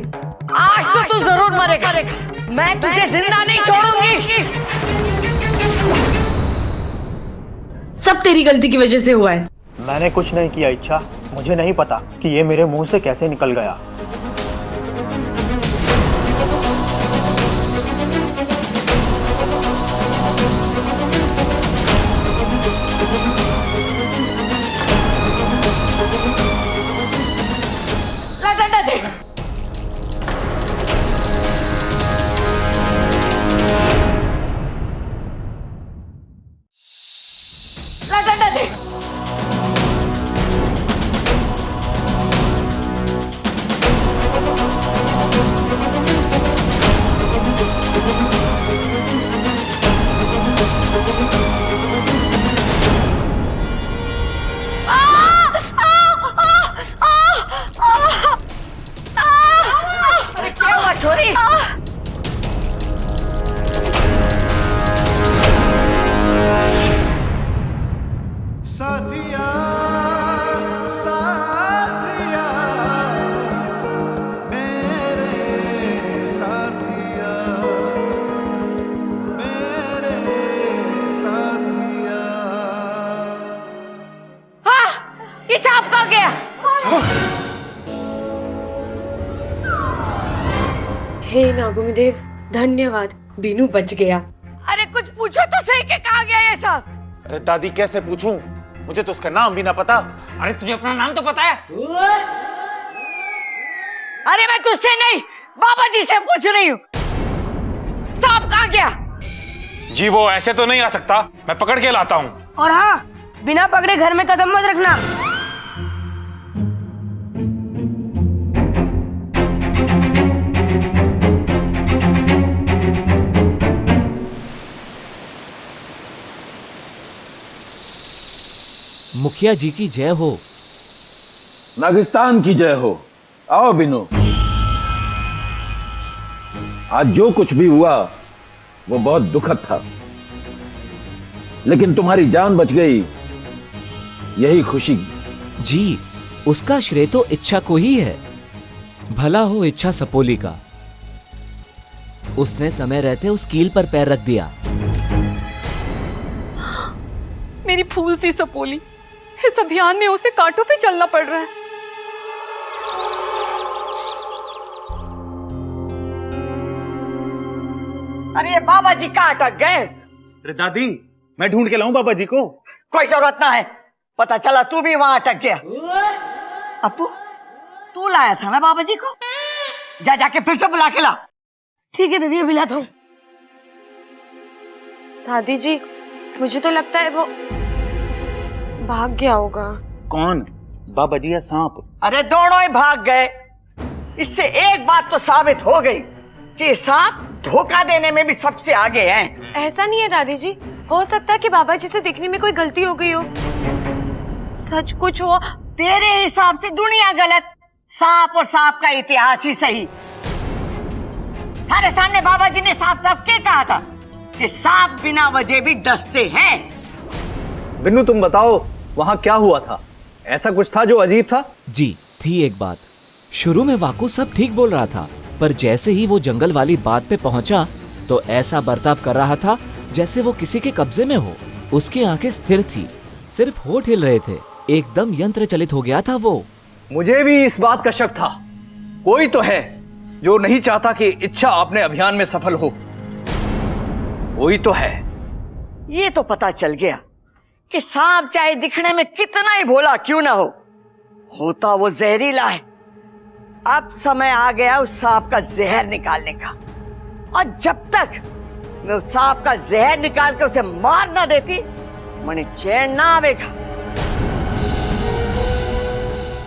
आज तो तू जरूर मरेगा, मैं तुझे जिंदा नहीं छोड़ूंगी। सब तेरी गलती की वजह से हुआ है। मैंने कुछ नहीं किया इच्छा, मुझे नहीं पता कि ये मेरे मुंह से कैसे निकल गया। डंडा दे। डंडा दे। हे नागुमिदेव, धन्यवाद, बीनू बच गया। अरे कुछ पूछो तो सही के कहा गया ये सब। अरे दादी कैसे पूछूं, मुझे तो उसका नाम भी ना पता। अरे तुझे अपना नाम तो पता है? अरे मैं तुझसे नहीं, बाबा जी से पूछ रही हूँ। सांप कहाँ गया? जी वो ऐसे तो नहीं आ सकता, मैं पकड़ के लाता हूँ। और हाँ, बिना पकड़े घर में कदम मत रखना। मुखिया जी की जय हो। नागिस्तान की जय हो। आओ बिनु। आज जो कुछ भी हुआ वो बहुत दुखद था, लेकिन तुम्हारी जान बच गई, यही खुशी। जी, उसका श्रेय तो इच्छा को ही है। भला हो इच्छा सपोली का। उसने समय रहते उस कील पर पैर रख दिया। मेरी फूल सी सपोली, इस अभियान में उसे कांटों पे चलना पड़ रहा है। अरे ये बाबा जी कहाँ अटक गए? अरे दादी, मैं ढूंढ के लाऊं बाबा जी को? कोई जरूरत ना है, पता चला तू भी वहां अटक गया। अपू, तू लाया था ना बाबा जी को? जा जाके फिर से बुला के ला। ठीक है दीदी, अभी लाता हूँ। दादी जी, मुझे तो लगता है वो भाग गया होगा। कौन, बाबा जी या सांप? अरे दोनों ही भाग गए। इससे एक बात तो साबित हो गई कि सांप धोखा देने में भी सबसे आगे हैं। ऐसा नहीं है दादी जी, हो सकता है कि बाबा जी से देखने में कोई गलती हो गई हो। सच कुछ हो। तेरे हिसाब से दुनिया गलत, सांप और सांप का इतिहास ही सही। हमारे सामने बाबा जी ने साफ साफ क्या कहा था कि सांप बिना वजह भी डसते हैं। बिन्नू तुम बताओ, वहां क्या हुआ था? ऐसा कुछ था जो अजीब था? जी थी एक बात। शुरू में वाकू सब ठीक बोल रहा था, पर जैसे ही वो जंगल वाली बात पे पहुंचा तो ऐसा बर्ताव कर रहा था जैसे वो किसी के कब्जे में हो। उसकी आंखें स्थिर थी, सिर्फ होठ हिल रहे थे। एकदम यंत्र चलित हो गया था वो। मुझे भी इस बात का शक था। कोई तो है जो नहीं चाहता कि इच्छा अपने अभियान में सफल हो। कोई तो है। ये तो पता चल गया कि सांप चाहे दिखने में कितना ही भोला क्यों ना हो, होता वो जहरीला है। अब समय आ गया उस सांप का जहर निकालने का, और जब तक मैं उस सांप का जहर निकाल के उसे मार ना देती, मुझे चैन ना आवेगा।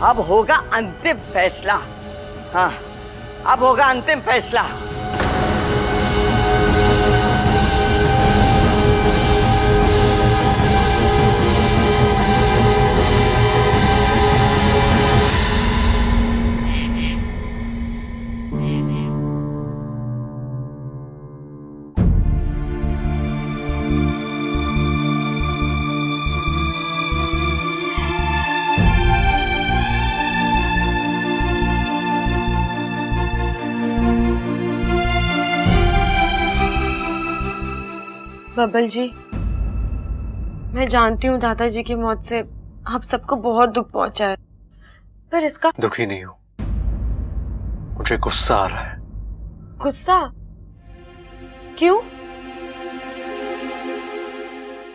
अब होगा अंतिम फैसला। हाँ, अब होगा अंतिम फैसला। बबल जी, मैं जानती हूँ दादाजी की मौत से आप सबको बहुत दुख पहुंचा है, पर इसका दुखी नहीं हूं, मुझे गुस्सा आ रहा है। गुस्सा क्यों?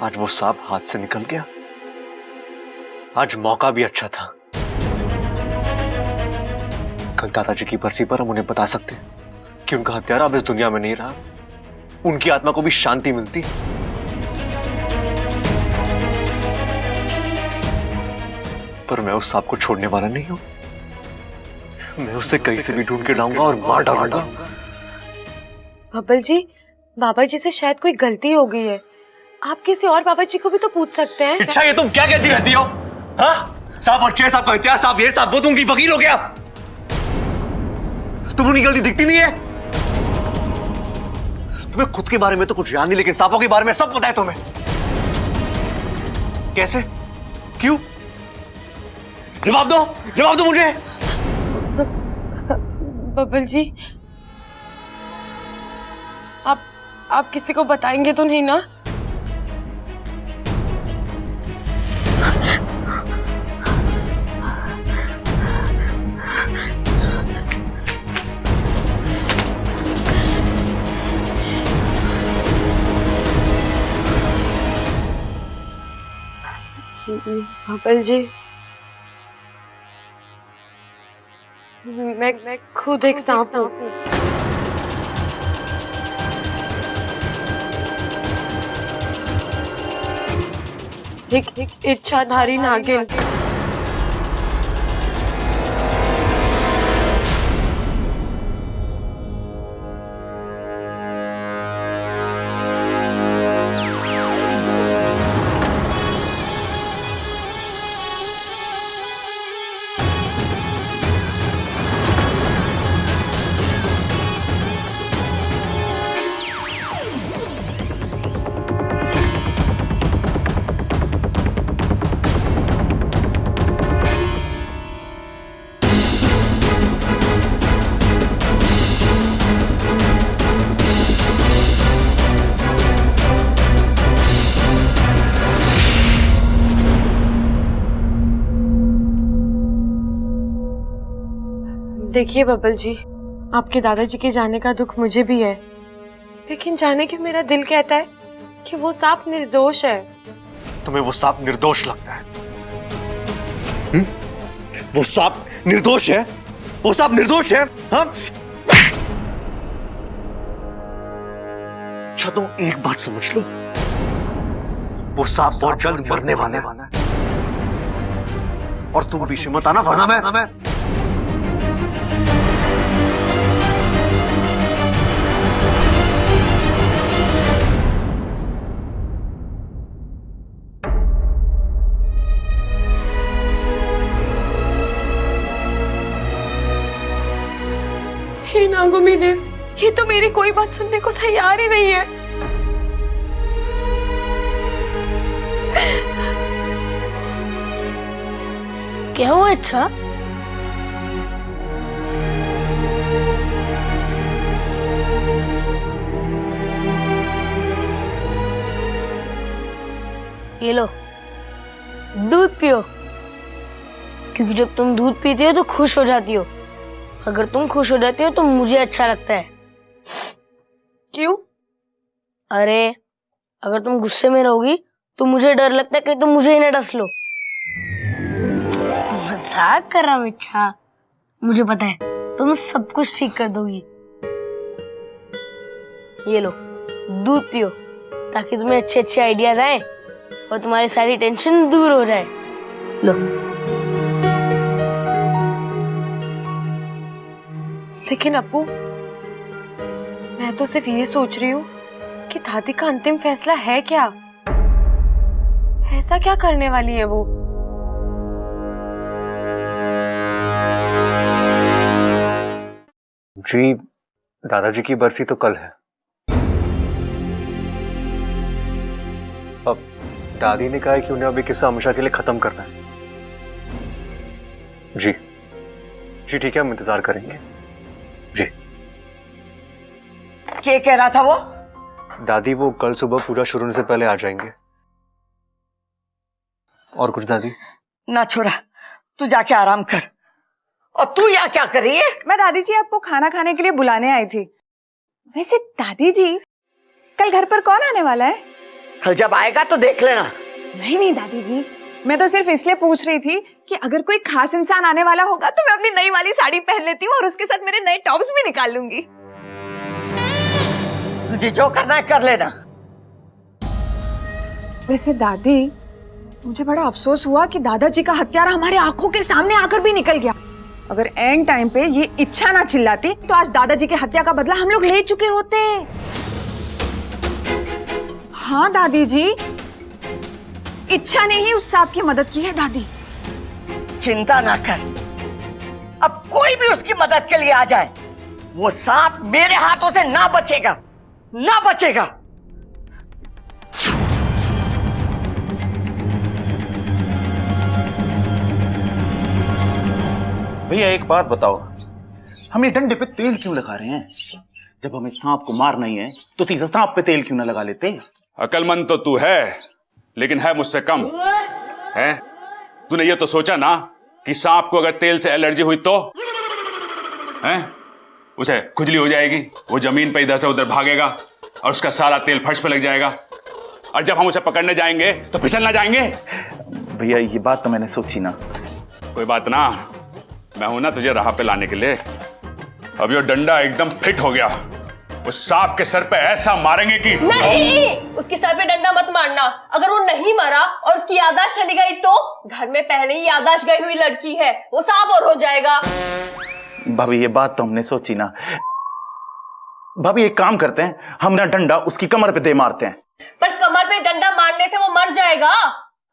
आज वो सांप हाथ से निकल गया। आज मौका भी अच्छा था। कल दादाजी की बरसी पर हम उन्हें बता सकते कि उनका हत्यारा अब इस दुनिया में नहीं रहा, उनकी आत्मा को भी शांति मिलती। पर मैं उस सांप को छोड़ने वाला नहीं हूं। मैं उसे कहीं से भी ढूंढ के लाऊंगा और मार डालूंगा। बबल जी, बाबा जी से शायद कोई गलती हो गई है। आप किसी और बाबा जी को भी तो पूछ सकते हैं। अच्छा, ये तुम क्या कहती रहती हो? हाँ, सांप और शेर सांप का इतिहास, सांप ये सांप वो, तुम की फकीर हो गया। तुम उनकी गलती दिखती नहीं है। तुम्हें खुद के बारे में तो कुछ याद नहीं, लेकिन सांपों के बारे में सब पता है तुम्हें। कैसे? क्यों? जवाब दो, जवाब दो मुझे। बबल जी, आप किसी को बताएंगे तो नहीं ना? भपल जी, मैं खुद एक सांप हूँ। एक इच्छाधारी नागिन। देखिए बबल जी, आपके दादाजी के जाने का दुख मुझे भी है, लेकिन जाने के मेरा दिल कहता है कि वो सांप निर्दोष है। तुम्हें वो सांप निर्दोष लगता है? वो सांप निर्दोष है? वो सांप निर्दोष है? हाँ? अच्छा तुम एक बात समझ लो, वो सांप बहुत जल्द मरने वाला है और तुम बीच में मत आना, वरना मैं हे नागुमी देव, ये तो मेरी कोई बात सुनने को तैयार ही नहीं है। क्या हुआ इच्छा? ये लो, दूध पियो, क्योंकि जब तुम दूध पीते हो तो खुश हो जाती हो। अगर तुम खुश हो जाती हो तो मुझे अच्छा लगता है। क्यों? अरे अगर तुम गुस्से में रहोगी तो मुझे डर लगता है कि तुम मुझे ही ना डस लो। मजाक कर रहा हूँ इच्छा, मुझे पता है तुम सब कुछ ठीक कर दोगी। ये लो दूध पियो, ताकि तुम्हें अच्छे अच्छे आइडियाज आए और तुम्हारी सारी टेंशन दूर हो जाए। लो। लेकिन अप्पू, मैं तो सिर्फ ये सोच रही हूँ कि दादी का अंतिम फैसला है क्या? ऐसा क्या करने वाली है वो? जी, दादाजी की बरसी तो कल है। अब दादी ने कहा है कि उन्हें अभी किस्सा हमेशा के लिए खत्म करना है। जी जी ठीक है, हम इंतजार करेंगे। जी। क्या कह रहा था वो? दादी वो कल सुबह पूजा शुरू होने से पहले आ जाएंगे। और कुछ दादी? ना छोरा, तू जाके आराम कर। और तू यहाँ क्या कर रही है? मैं दादी जी आपको खाना खाने के लिए बुलाने आई थी। वैसे दादी जी, कल घर पर कौन आने वाला है? कल जब आएगा तो देख लेना। नहीं नहीं दादी जी, मैं तो सिर्फ इसलिए पूछ रही थी कि अगर कोई खास इंसान आने वाला होगा तो मैं अपनी नई वाली साड़ी पहन लेती हूँ और उसके साथ मेरे नए टॉप्स भी निकाल लूंगी। तुझे जो करना है कर लेना। वैसे दादी, मुझे बड़ा अफसोस हुआ कि दादाजी का हत्यारा हमारे आंखों के सामने आकर भी निकल गया। अगर एंड टाइम पे ये इच्छा ना चिल्लाती तो आज दादाजी की हत्या का बदला हम लोग ले चुके होते। हाँ दादी जी, इच्छा ने ही उस सांप की मदद की है दादी। चिंता ना कर, अब कोई भी उसकी मदद के लिए आ जाए, वो सांप मेरे हाथों से ना बचेगा, ना बचेगा। भैया एक बात बताओ, हम ये डंडे पे तेल क्यों लगा रहे हैं? जब हमें सांप को मारना ही है तो सीधा सांप पे तेल क्यों ना लगा लेते? अकलमंद तो तू है, लेकिन है मुझसे कम। है तूने ये तो सोचा ना कि सांप को अगर तेल से एलर्जी हुई तो है उसे खुजली हो जाएगी, वो जमीन पे इधर से उधर भागेगा और उसका सारा तेल फर्श पे लग जाएगा, और जब हम उसे पकड़ने जाएंगे तो फिसल ना जाएंगे। भैया ये बात तो मैंने सोची ना। कोई बात ना, मैं हूं ना तुझे राह पे लाने के लिए। अब ये डंडा एकदम फिट हो गया, उस सांप के सर पे ऐसा मारेंगे कि नहीं, उसके सर पे डंडा मत मारना। अगर वो नहीं मरा और उसकी याददाश्त चली गई तो घर में पहले ही याददाश्त गई हुई लड़की है, वो सांप और हो जाएगा। भाभी ये बात तो हमने सोची ना। भाभी एक काम करते हैं, हम ना डंडा उसकी कमर पे दे मारते हैं। पर कमर पे डंडा मारने से वो मर जाएगा।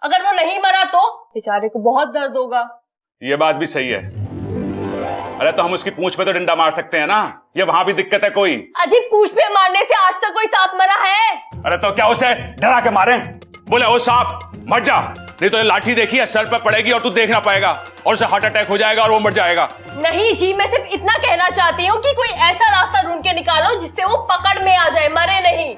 अगर वो नहीं मरा तो बेचारे को बहुत दर्द होगा। ये बात भी सही है। अरे तो हम उसकी पूंछ पे तो डंडा मार सकते हैं ना, ये वहां भी दिक्कत है कोई? अजी पूंछ पे मारने से आज तक कोई सांप मरा है? अरे तो क्या उसे डरा के मारे? बोले ओ सांप मर जा, नहीं तो ये लाठी देखी है सर पे पड़ेगी और तू देख ना पाएगा और उसे हार्ट अटैक हो जाएगा और वो मर जाएगा। नहीं जी, मैं सिर्फ इतना कहना चाहती हूँ कि कोई ऐसा रास्ता ढूंढ के निकालो जिससे वो पकड़ में आ जाए, मरे नहीं।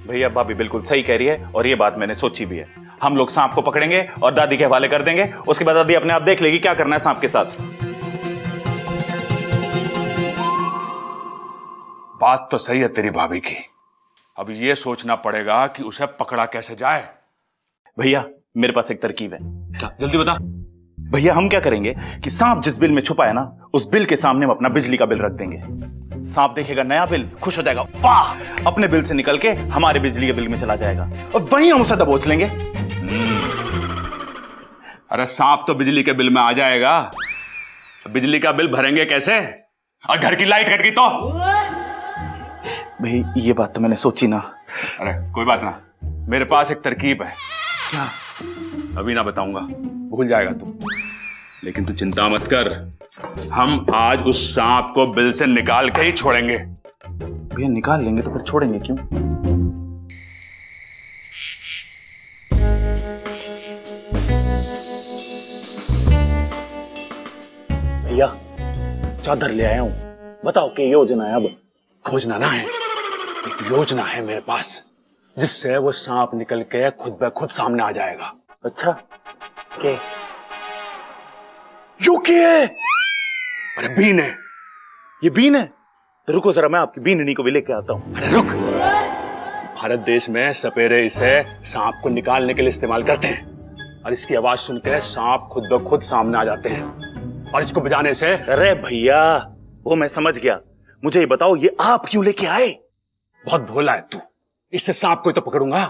भैया भाभी बिल्कुल सही कह रही है और ये बात मैंने सोची भी है। हम लोग सांप को पकड़ेंगे और दादी के हवाले कर देंगे, उसके बाद दादी अपने आप देख लेगी क्या करना है सांप के साथ। बात तो सही है तेरी भाभी की, अब ये सोचना पड़ेगा कि उसे पकड़ा कैसे जाए। भैया मेरे पास एक तरकीब है। क्या? जल्दी बता। भैया हम क्या करेंगे कि सांप जिस बिल में छुपा है ना, उस बिल के सामने हम अपना बिजली का बिल रख देंगे। सांप देखेगा नया बिल, खुश हो जाएगा, वाह, अपने बिल से निकल के हमारे बिजली के बिल में चला जाएगा और वहीं हम उसे दबोच लेंगे। अरे सांप तो बिजली के बिल में आ जाएगा, बिजली का बिल भरेंगे कैसे? और घर की लाइट कट गई तो? भाई ये बात तो मैंने सोची ना। अरे कोई बात ना, मेरे पास एक तरकीब है। क्या? अभी ना बताऊंगा, भूल जाएगा तू, लेकिन तू चिंता मत कर, हम आज उस सांप को बिल से निकाल के ही छोड़ेंगे। भैया निकाल लेंगे तो फिर छोड़ेंगे क्यों? भैया चादर ले आया हूं, बताओ क्या योजना है अब? खोजना ना है, एक योजना है मेरे पास जिससे वो सांप निकल के खुद ब खुद सामने आ जाएगा। अच्छा के? यो के है? अरे बीन है। ये बीन है? तो रुको जरा मैं आपकी बीननी को भी लेके आता हूं। अरे रुक, भारत देश में सपेरे इसे सांप को निकालने के लिए इस्तेमाल करते हैं और इसकी आवाज सुन के सांप खुद ब खुद सामने आ जाते हैं और इसको बजाने से। अरे भैया वो मैं समझ गया, मुझे ये बताओ ये आप क्यों लेके आए? बहुत भोला है तू, इससे सांप को तो पकड़ूंगा,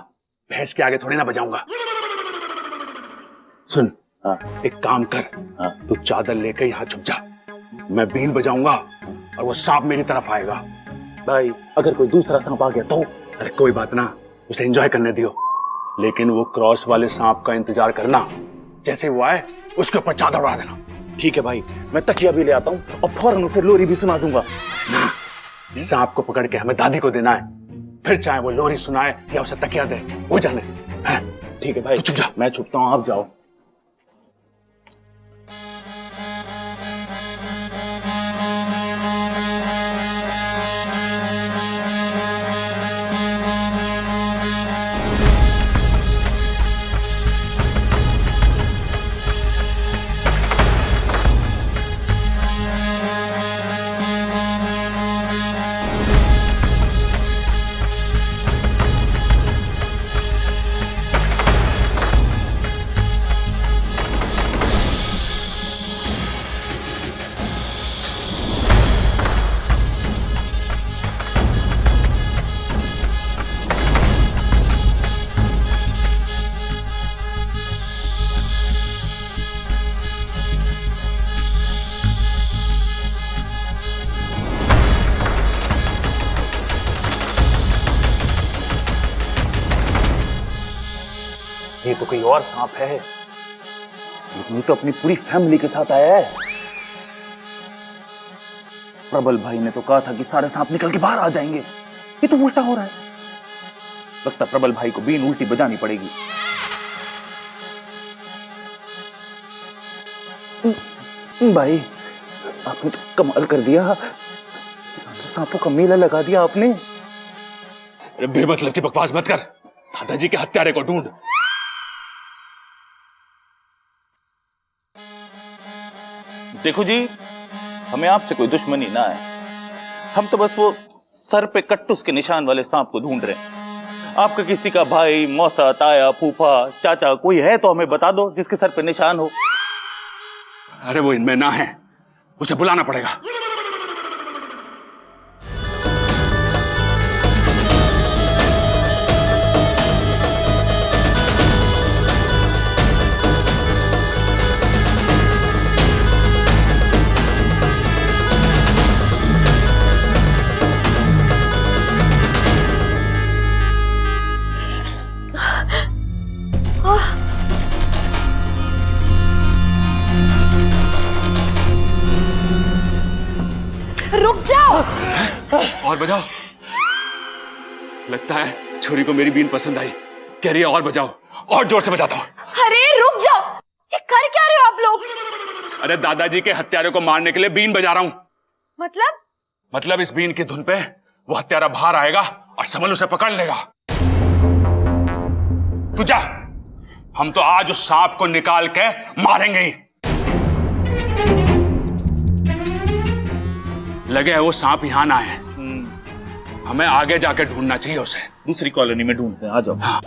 भैंस के आगे थोड़ी ना बजाऊंगा। सुन, एक काम कर, तू चादर लेकर यहां छुप जा, मैं बीन बजाऊंगा और वो सांप मेरी तरफ आएगा। भाई अगर कोई दूसरा सांप आ गया तो? अरे कोई बात ना, उसे एंजॉय करने दियो, लेकिन वो क्रॉस वाले सांप का इंतजार करना, जैसे वो आए उसके ऊपर चादर उड़ा देना। ठीक है भाई, मैं तकिया भी ले आता हूं और फौरन उसे लोरी भी सुना दूंगा। ना, सांप को पकड़ के हमें दादी को देना है, फिर चाहे वो लोरी सुनाए या उसे तकिया दे, वो जाने। ठीक है भाई, चुप जा, मैं छुपता हूं, आप जाओ। ये तो कोई और सांप है, ये तो अपनी पूरी फैमिली के साथ आया है। प्रबल भाई ने तो कहा था कि सारे सांप निकल के बाहर आ जाएंगे, ये तो उल्टा हो रहा है। लगता प्रबल भाई को बीन उल्टी बजानी पड़ेगी। भाई आपने तो कमाल कर दिया, तो सांपों का मेला लगा दिया आपने। बेमतलब की बकवास मत कर, दादाजी के हत्यारे को ढूंढ। देखो जी, हमें आपसे कोई दुश्मनी ना है, हम तो बस वो सर पे कट्टुस के निशान वाले सांप को ढूंढ रहे हैं। आपका किसी का भाई, मौसा, ताया, फूफा, चाचा कोई है तो हमें बता दो जिसके सर पे निशान हो। अरे वो इनमें ना है, उसे बुलाना पड़ेगा। रुक जाओ। और बजाओ। लगता है छोरी को मेरी बीन पसंद आई। कह रही है और बजाओ, और जोर से बजाता हूँ। अरे रुक जाओ, ये कर क्या रहे हो आप लोग? अरे दादाजी के हत्यारे को मारने के लिए बीन बजा रहा हूँ। मतलब इस बीन की धुन पे वो हत्यारा बाहर आएगा और समल उसे पकड़ लेगा। तू जा, हम तो आज उस सांप को निकाल के मारेंगे ही। लगे है वो सांप यहां ना है, हमें आगे जाके ढूंढना चाहिए उसे। दूसरी कॉलोनी में ढूंढते हैं, आ जाओ। हाँ।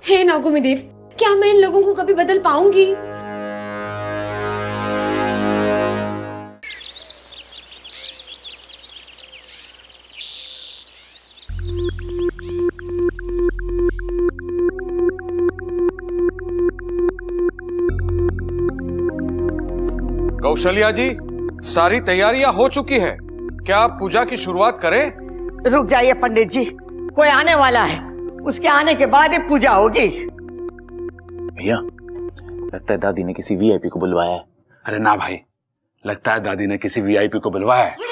हे नागोमेदेव, क्या मैं इन लोगों को कभी बदल पाऊंगी? कौशल्या जी, सारी तैयारियां हो चुकी है, क्या आप पूजा की शुरुआत करें? रुक जाइए पंडित जी, कोई आने वाला है, उसके आने के बाद ही पूजा होगी। भैया, लगता है दादी ने किसी वीआईपी को बुलवाया है। अरे ना भाई, लगता है दादी ने किसी वीआईपी को बुलवाया है।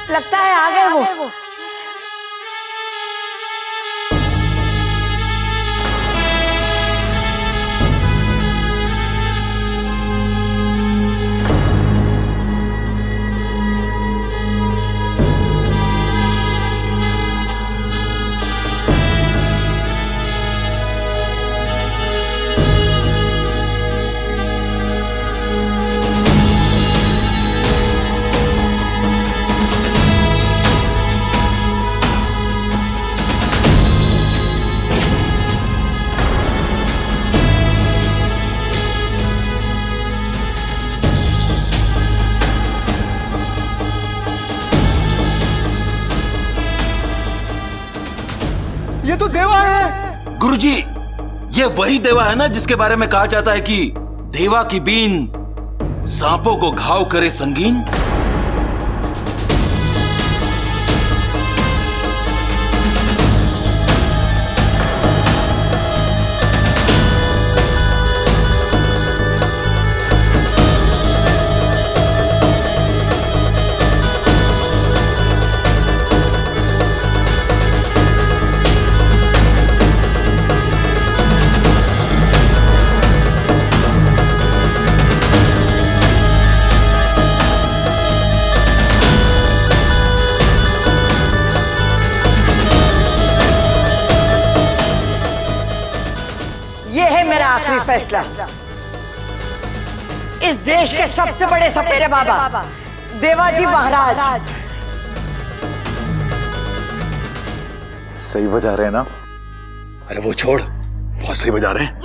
लगता है आ गए वो। ये तो देवा है। गुरुजी, ये वही देवा है ना जिसके बारे में कहा जाता है कि देवा की बीन सांपों को घाव करे संगीन। ये है मेरा आखिरी फैसला। इस देश के सबसे बड़े सपेरे बाबा देवाजी महाराज सही बजा रहे हैं ना? अरे वो छोड़, बहुत सही बजा रहे हैं।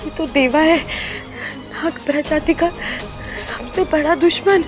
ये तो देवा है, नाग प्रजाति का सबसे बड़ा दुश्मन।